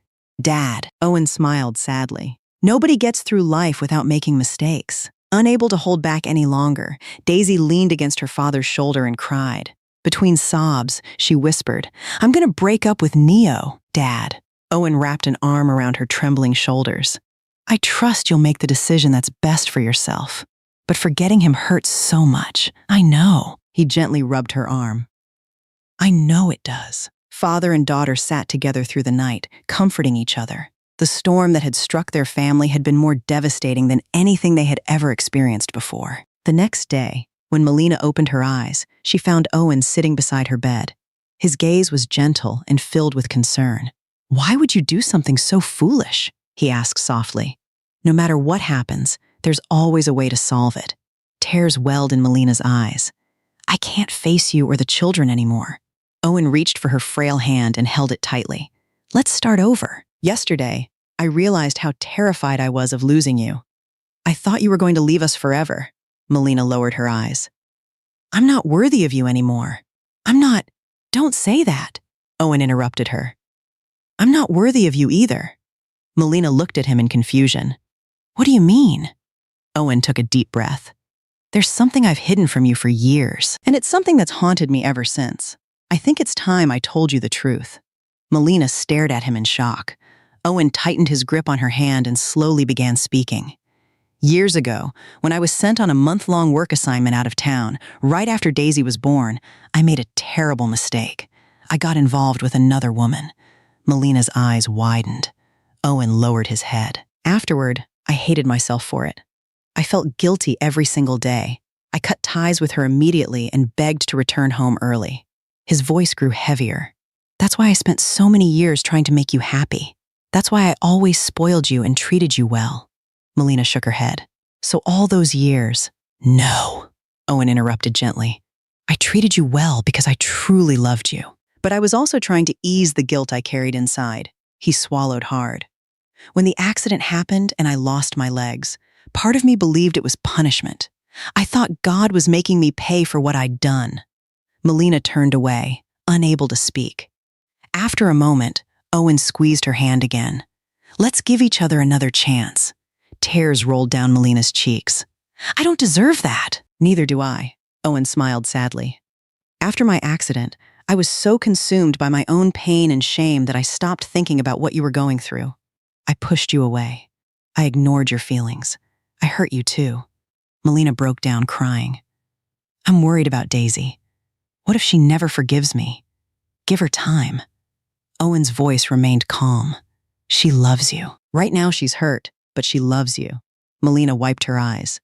"Dad," Owen smiled sadly. "Nobody gets through life without making mistakes." Unable to hold back any longer, Daisy leaned against her father's shoulder and cried. Between sobs, she whispered, "I'm gonna break up with Neo, Dad." Owen wrapped an arm around her trembling shoulders. "I trust you'll make the decision that's best for yourself. But forgetting him hurts so much. I know." He gently rubbed her arm. "I know it does." Father and daughter sat together through the night, comforting each other. The storm that had struck their family had been more devastating than anything they had ever experienced before. The next day, when Melina opened her eyes, she found Owen sitting beside her bed. His gaze was gentle and filled with concern. "Why would you do something so foolish?" he asked softly. "No matter what happens, there's always a way to solve it." Tears welled in Melina's eyes. "I can't face you or the children anymore." Owen reached for her frail hand and held it tightly. "Let's start over. Yesterday, I realized how terrified I was of losing you. I thought you were going to leave us forever." Melina lowered her eyes. "I'm not worthy of you anymore. I'm not—" "Don't say that," Owen interrupted her. "I'm not worthy of you either." Melina looked at him in confusion. "What do you mean?" Owen took a deep breath. "There's something I've hidden from you for years, and it's something that's haunted me ever since. I think it's time I told you the truth." Melina stared at him in shock. Owen tightened his grip on her hand and slowly began speaking. "Years ago, when I was sent on a month-long work assignment out of town, right after Daisy was born, I made a terrible mistake. I got involved with another woman." Melina's eyes widened. Owen lowered his head. "Afterward, I hated myself for it. I felt guilty every single day. I cut ties with her immediately and begged to return home early." His voice grew heavier. "That's why I spent so many years trying to make you happy. That's why I always spoiled you and treated you well." Melina shook her head. "So all those years—" "No," Owen interrupted gently. "I treated you well because I truly loved you. But I was also trying to ease the guilt I carried inside." He swallowed hard. "When the accident happened and I lost my legs, part of me believed it was punishment. I thought God was making me pay for what I'd done." Melina turned away, unable to speak. After a moment, Owen squeezed her hand again. "Let's give each other another chance." Tears rolled down Melina's cheeks. "I don't deserve that." "Neither do I," Owen smiled sadly. "After my accident, I was so consumed by my own pain and shame that I stopped thinking about what you were going through. I pushed you away. I ignored your feelings. I hurt you too." Melina broke down crying. "I'm worried about Daisy. What if she never forgives me? Give her time." Owen's voice remained calm. "She loves you. Right now she's hurt, but she loves you." Melina wiped her eyes.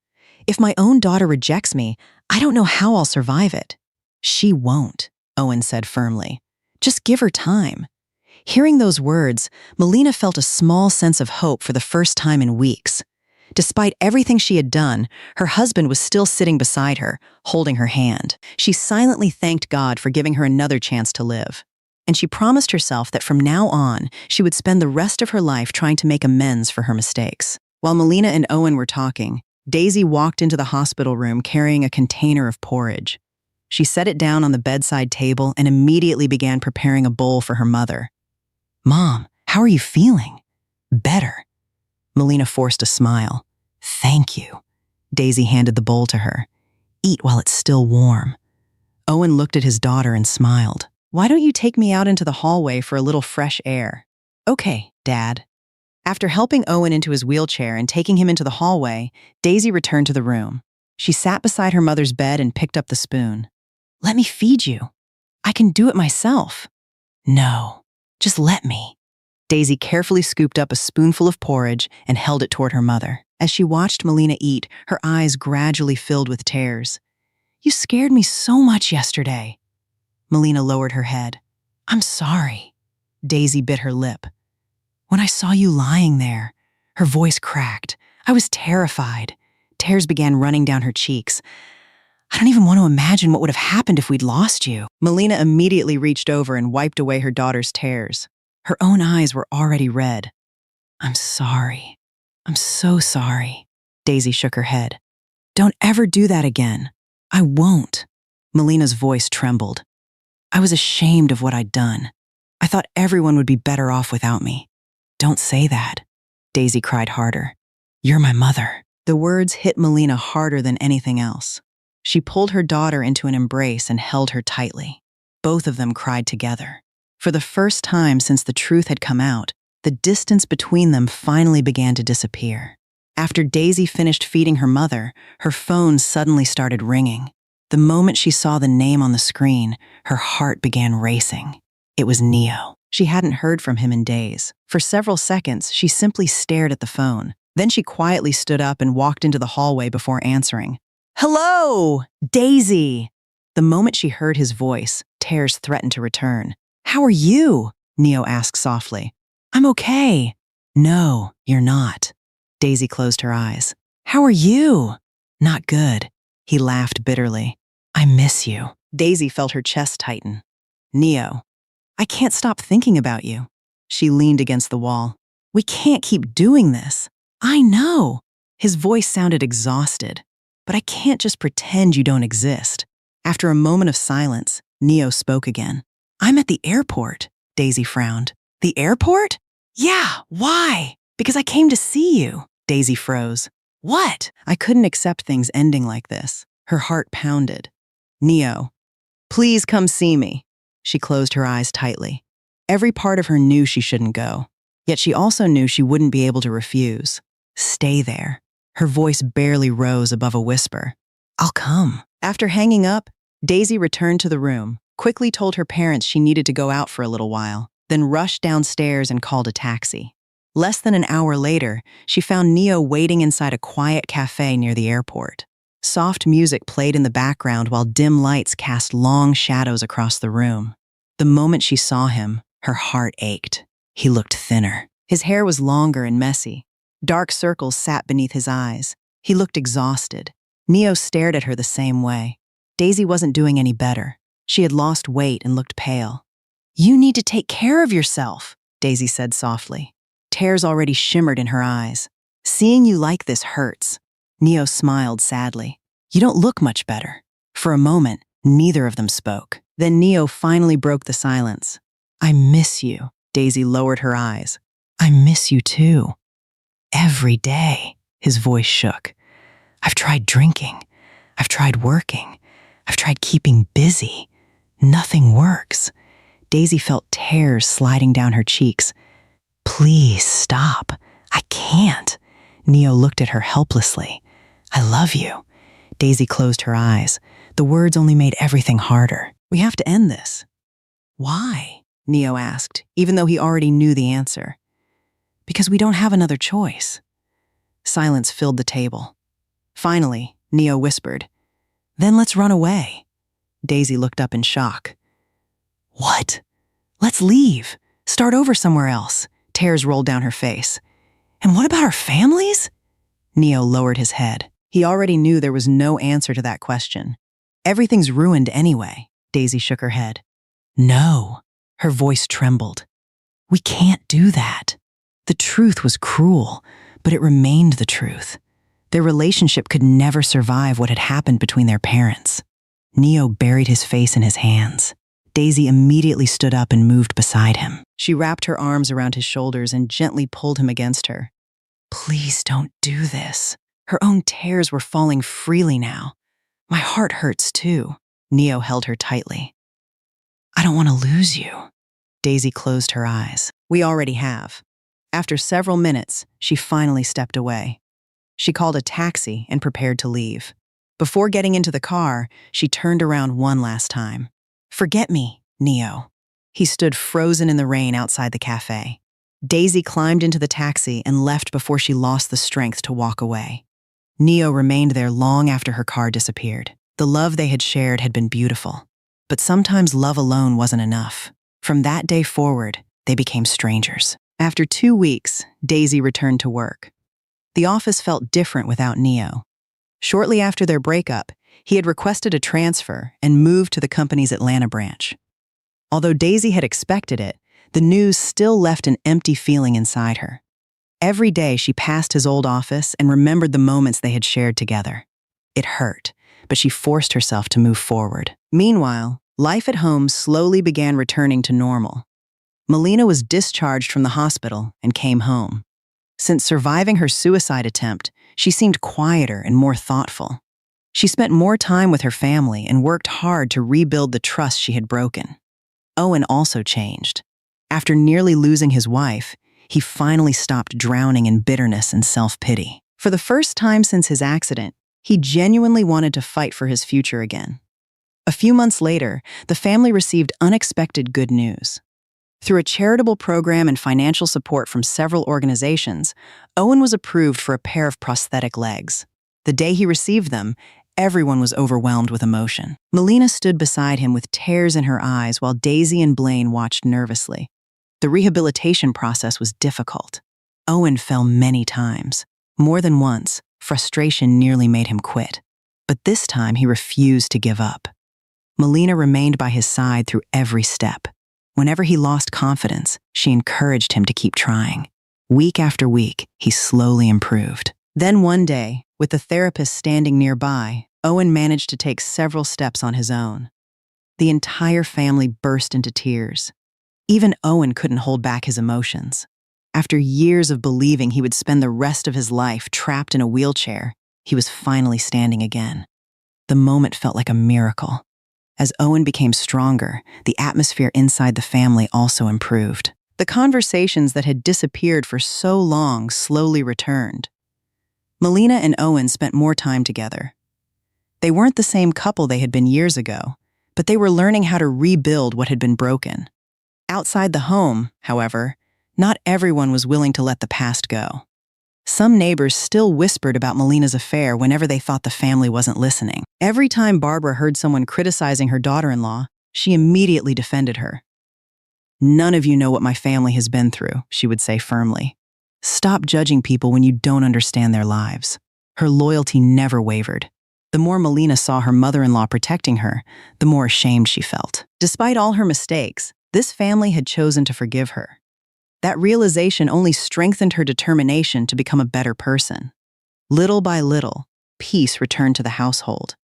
"If my own daughter rejects me, I don't know how I'll survive it." "She won't," Owen said firmly. "Just give her time." Hearing those words, Melina felt a small sense of hope for the first time in weeks. Despite everything she had done, her husband was still sitting beside her, holding her hand. She silently thanked God for giving her another chance to live. And she promised herself that from now on, she would spend the rest of her life trying to make amends for her mistakes. While Melina and Owen were talking, Daisy walked into the hospital room carrying a container of porridge. She set it down on the bedside table and immediately began preparing a bowl for her mother. "Mom, how are you feeling?" "Better." Melina forced a smile. "Thank you." Daisy handed the bowl to her. "Eat while it's still warm." Owen looked at his daughter and smiled. "Why don't you take me out into the hallway for a little fresh air?" "Okay, Dad." After helping Owen into his wheelchair and taking him into the hallway, Daisy returned to the room. She sat beside her mother's bed and picked up the spoon. "Let me feed you. I can do it myself." "No, just let me." Daisy carefully scooped up a spoonful of porridge and held it toward her mother. As she watched Melina eat, her eyes gradually filled with tears. "You scared me so much yesterday." Melina lowered her head. "I'm sorry." Daisy bit her lip. "When I saw you lying there," her voice cracked. "I was terrified." Tears began running down her cheeks. "I don't even want to imagine what would have happened if we'd lost you." Melina immediately reached over and wiped away her daughter's tears. Her own eyes were already red. "I'm sorry. I'm so sorry." Daisy shook her head. "Don't ever do that again." "I won't." Melina's voice trembled. "I was ashamed of what I'd done. I thought everyone would be better off without me." "Don't say that." Daisy cried harder. "You're my mother." The words hit Melina harder than anything else. She pulled her daughter into an embrace and held her tightly. Both of them cried together. For the first time since the truth had come out, the distance between them finally began to disappear. After Daisy finished feeding her mother, her phone suddenly started ringing. The moment she saw the name on the screen, her heart began racing. It was Neo. She hadn't heard from him in days. For several seconds, she simply stared at the phone. Then she quietly stood up and walked into the hallway before answering. "Hello, Daisy!" The moment she heard his voice, tears threatened to return. "How are you?" Neo asked softly. "I'm okay." "No, you're not." Daisy closed her eyes. "How are you?" "Not good." He laughed bitterly. "I miss you." Daisy felt her chest tighten. "Neo, I can't stop thinking about you." She leaned against the wall. "We can't keep doing this." "I know." His voice sounded exhausted. "But I can't just pretend you don't exist." After a moment of silence, Neo spoke again. "I'm at the airport." Daisy frowned. "The airport?" "Yeah, why?" "Because I came to see you." Daisy froze. "What?" "I couldn't accept things ending like this." Her heart pounded. "Neo, please come see me." She closed her eyes tightly. Every part of her knew she shouldn't go. Yet she also knew she wouldn't be able to refuse. "Stay there." Her voice barely rose above a whisper. "I'll come." After hanging up, Daisy returned to the room, quickly told her parents she needed to go out for a little while, then rushed downstairs and called a taxi. Less than an hour later, she found Neo waiting inside a quiet cafe near the airport. Soft music played in the background while dim lights cast long shadows across the room. The moment she saw him, her heart ached. He looked thinner. His hair was longer and messy. Dark circles sat beneath his eyes. He looked exhausted. Neo stared at her the same way. Daisy wasn't doing any better. She had lost weight and looked pale. "You need to take care of yourself," Daisy said softly. Tears already shimmered in her eyes. "Seeing you like this hurts." Neo smiled sadly. "You don't look much better." For a moment, neither of them spoke. Then Neo finally broke the silence. "I miss you." Daisy lowered her eyes. "I miss you too. Every day." His voice shook. "I've tried drinking. I've tried working. I've tried keeping busy. Nothing works." Daisy felt tears sliding down her cheeks. "Please stop. I can't." Neo looked at her helplessly. "I love you." Daisy closed her eyes. The words only made everything harder. "We have to end this." "Why?" Neo asked, even though he already knew the answer. "Because we don't have another choice." Silence filled the table. Finally, Neo whispered, "Then let's run away." Daisy looked up in shock. "What?" "Let's leave. Start over somewhere else." Tears rolled down her face. "And what about our families?" Neo lowered his head. He already knew there was no answer to that question. Everything's ruined anyway. Daisy shook her head. No. Her voice trembled. We can't do that. The truth was cruel, but it remained the truth. Their relationship could never survive what had happened between their parents. Neo buried his face in his hands. Daisy immediately stood up and moved beside him. She wrapped her arms around his shoulders and gently pulled him against her. Please don't do this. Her own tears were falling freely now. My heart hurts too. Neo held her tightly. I don't want to lose you. Daisy closed her eyes. We already have. After several minutes, she finally stepped away. She called a taxi and prepared to leave. Before getting into the car, she turned around one last time. Forget me, Neo. He stood frozen in the rain outside the cafe. Daisy climbed into the taxi and left before she lost the strength to walk away. Neo remained there long after her car disappeared. The love they had shared had been beautiful. But sometimes love alone wasn't enough. From that day forward, they became strangers. After 2 weeks, Daisy returned to work. The office felt different without Neo. Shortly after their breakup, he had requested a transfer and moved to the company's Atlanta branch. Although Daisy had expected it, the news still left an empty feeling inside her. Every day she passed his old office and remembered the moments they had shared together. It hurt, but she forced herself to move forward. Meanwhile, life at home slowly began returning to normal. Melina was discharged from the hospital and came home. Since surviving her suicide attempt, she seemed quieter and more thoughtful. She spent more time with her family and worked hard to rebuild the trust she had broken. Owen also changed. After nearly losing his wife, he finally stopped drowning in bitterness and self-pity. For the first time since his accident, he genuinely wanted to fight for his future again. A few months later, the family received unexpected good news. Through a charitable program and financial support from several organizations, Owen was approved for a pair of prosthetic legs. The day he received them, everyone was overwhelmed with emotion. Melina stood beside him with tears in her eyes while Daisy and Blaine watched nervously. The rehabilitation process was difficult. Owen fell many times. More than once, frustration nearly made him quit. But this time he refused to give up. Melina remained by his side through every step. Whenever he lost confidence, she encouraged him to keep trying. Week after week, he slowly improved. Then one day, with the therapist standing nearby, Owen managed to take several steps on his own. The entire family burst into tears. Even Owen couldn't hold back his emotions. After years of believing he would spend the rest of his life trapped in a wheelchair, he was finally standing again. The moment felt like a miracle. As Owen became stronger, the atmosphere inside the family also improved. The conversations that had disappeared for so long slowly returned. Melina and Owen spent more time together. They weren't the same couple they had been years ago, but they were learning how to rebuild what had been broken. Outside the home, however, not everyone was willing to let the past go. Some neighbors still whispered about Melina's affair whenever they thought the family wasn't listening. Every time Barbara heard someone criticizing her daughter-in-law, she immediately defended her. "None of you know what my family has been through," she would say firmly. "Stop judging people when you don't understand their lives." Her loyalty never wavered. The more Melina saw her mother-in-law protecting her, the more ashamed she felt. Despite all her mistakes, this family had chosen to forgive her. That realization only strengthened her determination to become a better person. Little by little, peace returned to the household.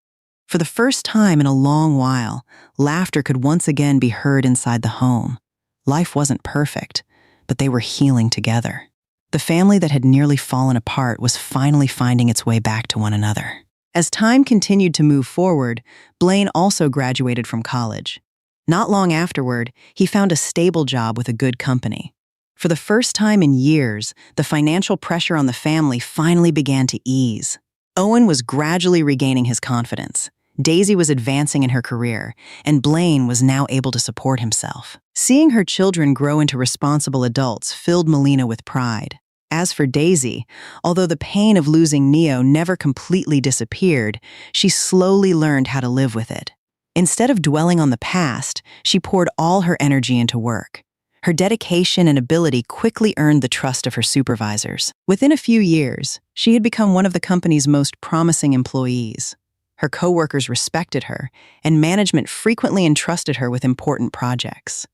For the first time in a long while, laughter could once again be heard inside the home. Life wasn't perfect, but they were healing together. The family that had nearly fallen apart was finally finding its way back to one another. As time continued to move forward, Blaine also graduated from college. Not long afterward, he found a stable job with a good company. For the first time in years, the financial pressure on the family finally began to ease. Owen was gradually regaining his confidence. Daisy was advancing in her career, and Blaine was now able to support himself. Seeing her children grow into responsible adults filled Melina with pride. As for Daisy, although the pain of losing Neo never completely disappeared, she slowly learned how to live with it. Instead of dwelling on the past, she poured all her energy into work. Her dedication and ability quickly earned the trust of her supervisors. Within a few years, she had become one of the company's most promising employees. Her coworkers respected her, and management frequently entrusted her with important projects.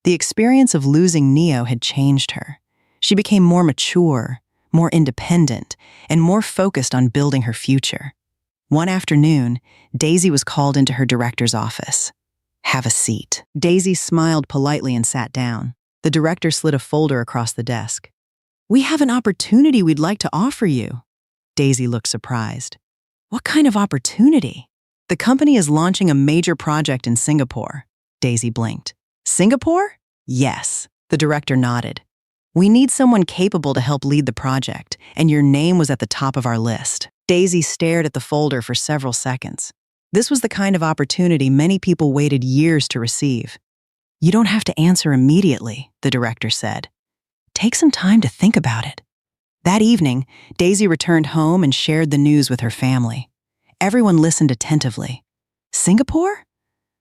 The experience of losing Neo had changed her. She became more mature, more independent, and more focused on building her future. One afternoon, Daisy was called into her director's office. "Have a seat." Daisy smiled politely and sat down. The director slid a folder across the desk. "We have an opportunity we'd like to offer you." Daisy looked surprised. "What kind of opportunity?" "The company is launching a major project in Singapore." Daisy blinked. "Singapore?" "Yes." The director nodded. "We need someone capable to help lead the project, and your name was at the top of our list." Daisy stared at the folder for several seconds. This was the kind of opportunity many people waited years to receive. "You don't have to answer immediately," the director said. "Take some time to think about it." That evening, Daisy returned home and shared the news with her family. Everyone listened attentively. "Singapore?"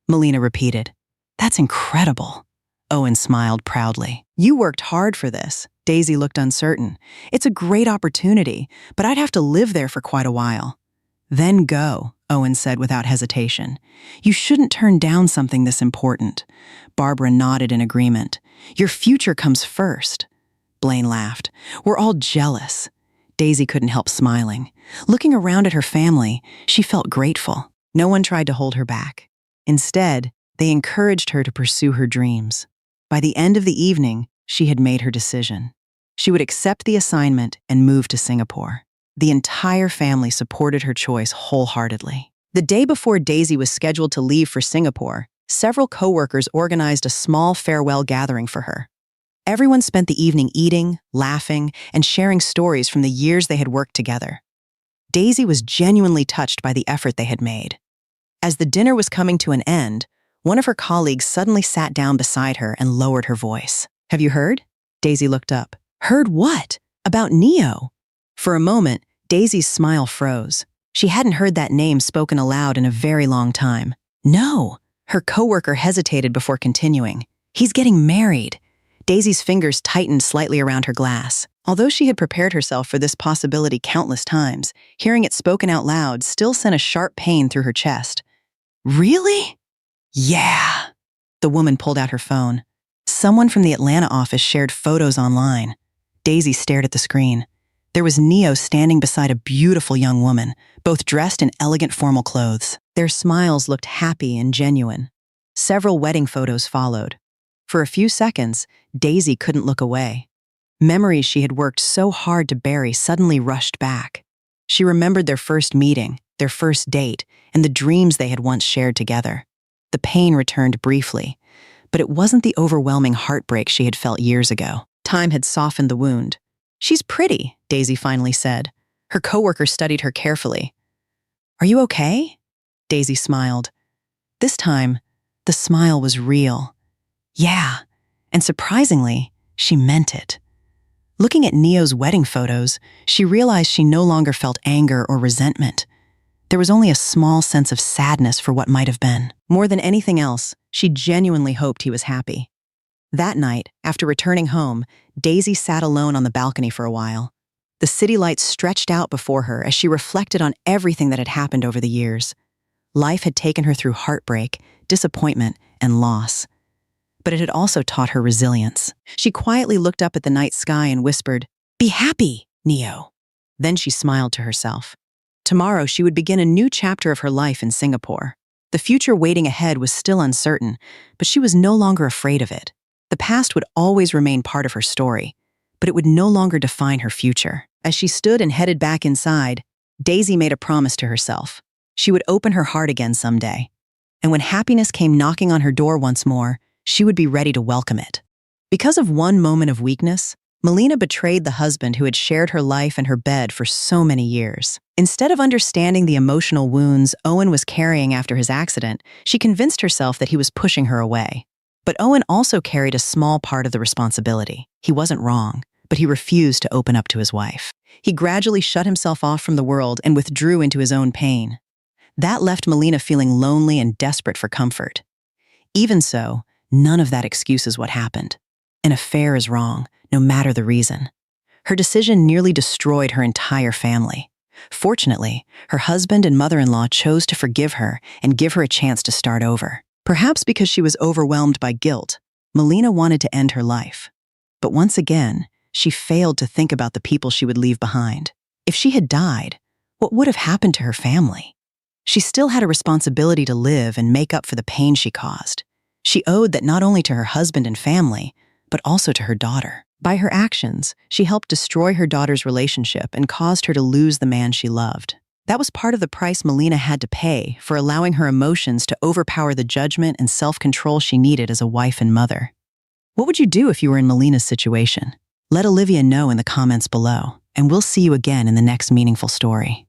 Melina repeated. "That's incredible." Owen smiled proudly. "You worked hard for this." Daisy looked uncertain. "It's a great opportunity, but I'd have to live there for quite a while." "Then go," Owen said without hesitation. "You shouldn't turn down something this important." Barbara nodded in agreement. "Your future comes first." Blaine laughed. "We're all jealous." Daisy couldn't help smiling. Looking around at her family, she felt grateful. No one tried to hold her back. Instead, they encouraged her to pursue her dreams. By the end of the evening, she had made her decision. She would accept the assignment and move to Singapore. The entire family supported her choice wholeheartedly. The day before Daisy was scheduled to leave for Singapore, several coworkers organized a small farewell gathering for her. Everyone spent the evening eating, laughing, and sharing stories from the years they had worked together. Daisy was genuinely touched by the effort they had made. As the dinner was coming to an end, one of her colleagues suddenly sat down beside her and lowered her voice. "Have you heard?" Daisy looked up. "Heard what? About Neo?" For a moment, Daisy's smile froze. She hadn't heard that name spoken aloud in a very long time. "No." Her coworker hesitated before continuing. "He's getting married." Daisy's fingers tightened slightly around her glass. Although she had prepared herself for this possibility countless times, hearing it spoken out loud still sent a sharp pain through her chest. "Really?" "Yeah." The woman pulled out her phone. Someone from the Atlanta office shared photos online. Daisy stared at the screen. There was Neo standing beside a beautiful young woman, both dressed in elegant formal clothes. Their smiles looked happy and genuine. Several wedding photos followed. For a few seconds, Daisy couldn't look away. Memories she had worked so hard to bury suddenly rushed back. She remembered their first meeting, their first date, and the dreams they had once shared together. The pain returned briefly, but it wasn't the overwhelming heartbreak she had felt years ago. Time had softened the wound. "She's pretty," Daisy finally said. Her coworker studied her carefully. "Are you okay?" Daisy smiled. This time, the smile was real. "Yeah," and surprisingly, she meant it. Looking at Neo's wedding photos, she realized she no longer felt anger or resentment. There was only a small sense of sadness for what might have been. More than anything else, she genuinely hoped he was happy. That night, after returning home, Daisy sat alone on the balcony for a while. The city lights stretched out before her as she reflected on everything that had happened over the years. Life had taken her through heartbreak, disappointment, and loss. But it had also taught her resilience. She quietly looked up at the night sky and whispered, "Be happy, Neo." Then she smiled to herself. Tomorrow she would begin a new chapter of her life in Singapore. The future waiting ahead was still uncertain, but she was no longer afraid of it. The past would always remain part of her story, but it would no longer define her future. As she stood and headed back inside, Daisy made a promise to herself. She would open her heart again someday. And when happiness came knocking on her door once more, she would be ready to welcome it. Because of one moment of weakness, Melina betrayed the husband who had shared her life and her bed for so many years. Instead of understanding the emotional wounds Owen was carrying after his accident, she convinced herself that he was pushing her away. But Owen also carried a small part of the responsibility. He wasn't wrong, but he refused to open up to his wife. He gradually shut himself off from the world and withdrew into his own pain. That left Melina feeling lonely and desperate for comfort. Even so, none of that excuses what happened. An affair is wrong, no matter the reason. Her decision nearly destroyed her entire family. Fortunately, her husband and mother-in-law chose to forgive her and give her a chance to start over. Perhaps because she was overwhelmed by guilt, Melina wanted to end her life. But once again, she failed to think about the people she would leave behind. If she had died, what would have happened to her family? She still had a responsibility to live and make up for the pain she caused. She owed that not only to her husband and family, but also to her daughter. By her actions, she helped destroy her daughter's relationship and caused her to lose the man she loved. That was part of the price Melina had to pay for allowing her emotions to overpower the judgment and self-control she needed as a wife and mother. What would you do if you were in Melina's situation? Let Olivia know in the comments below, and we'll see you again in the next meaningful story.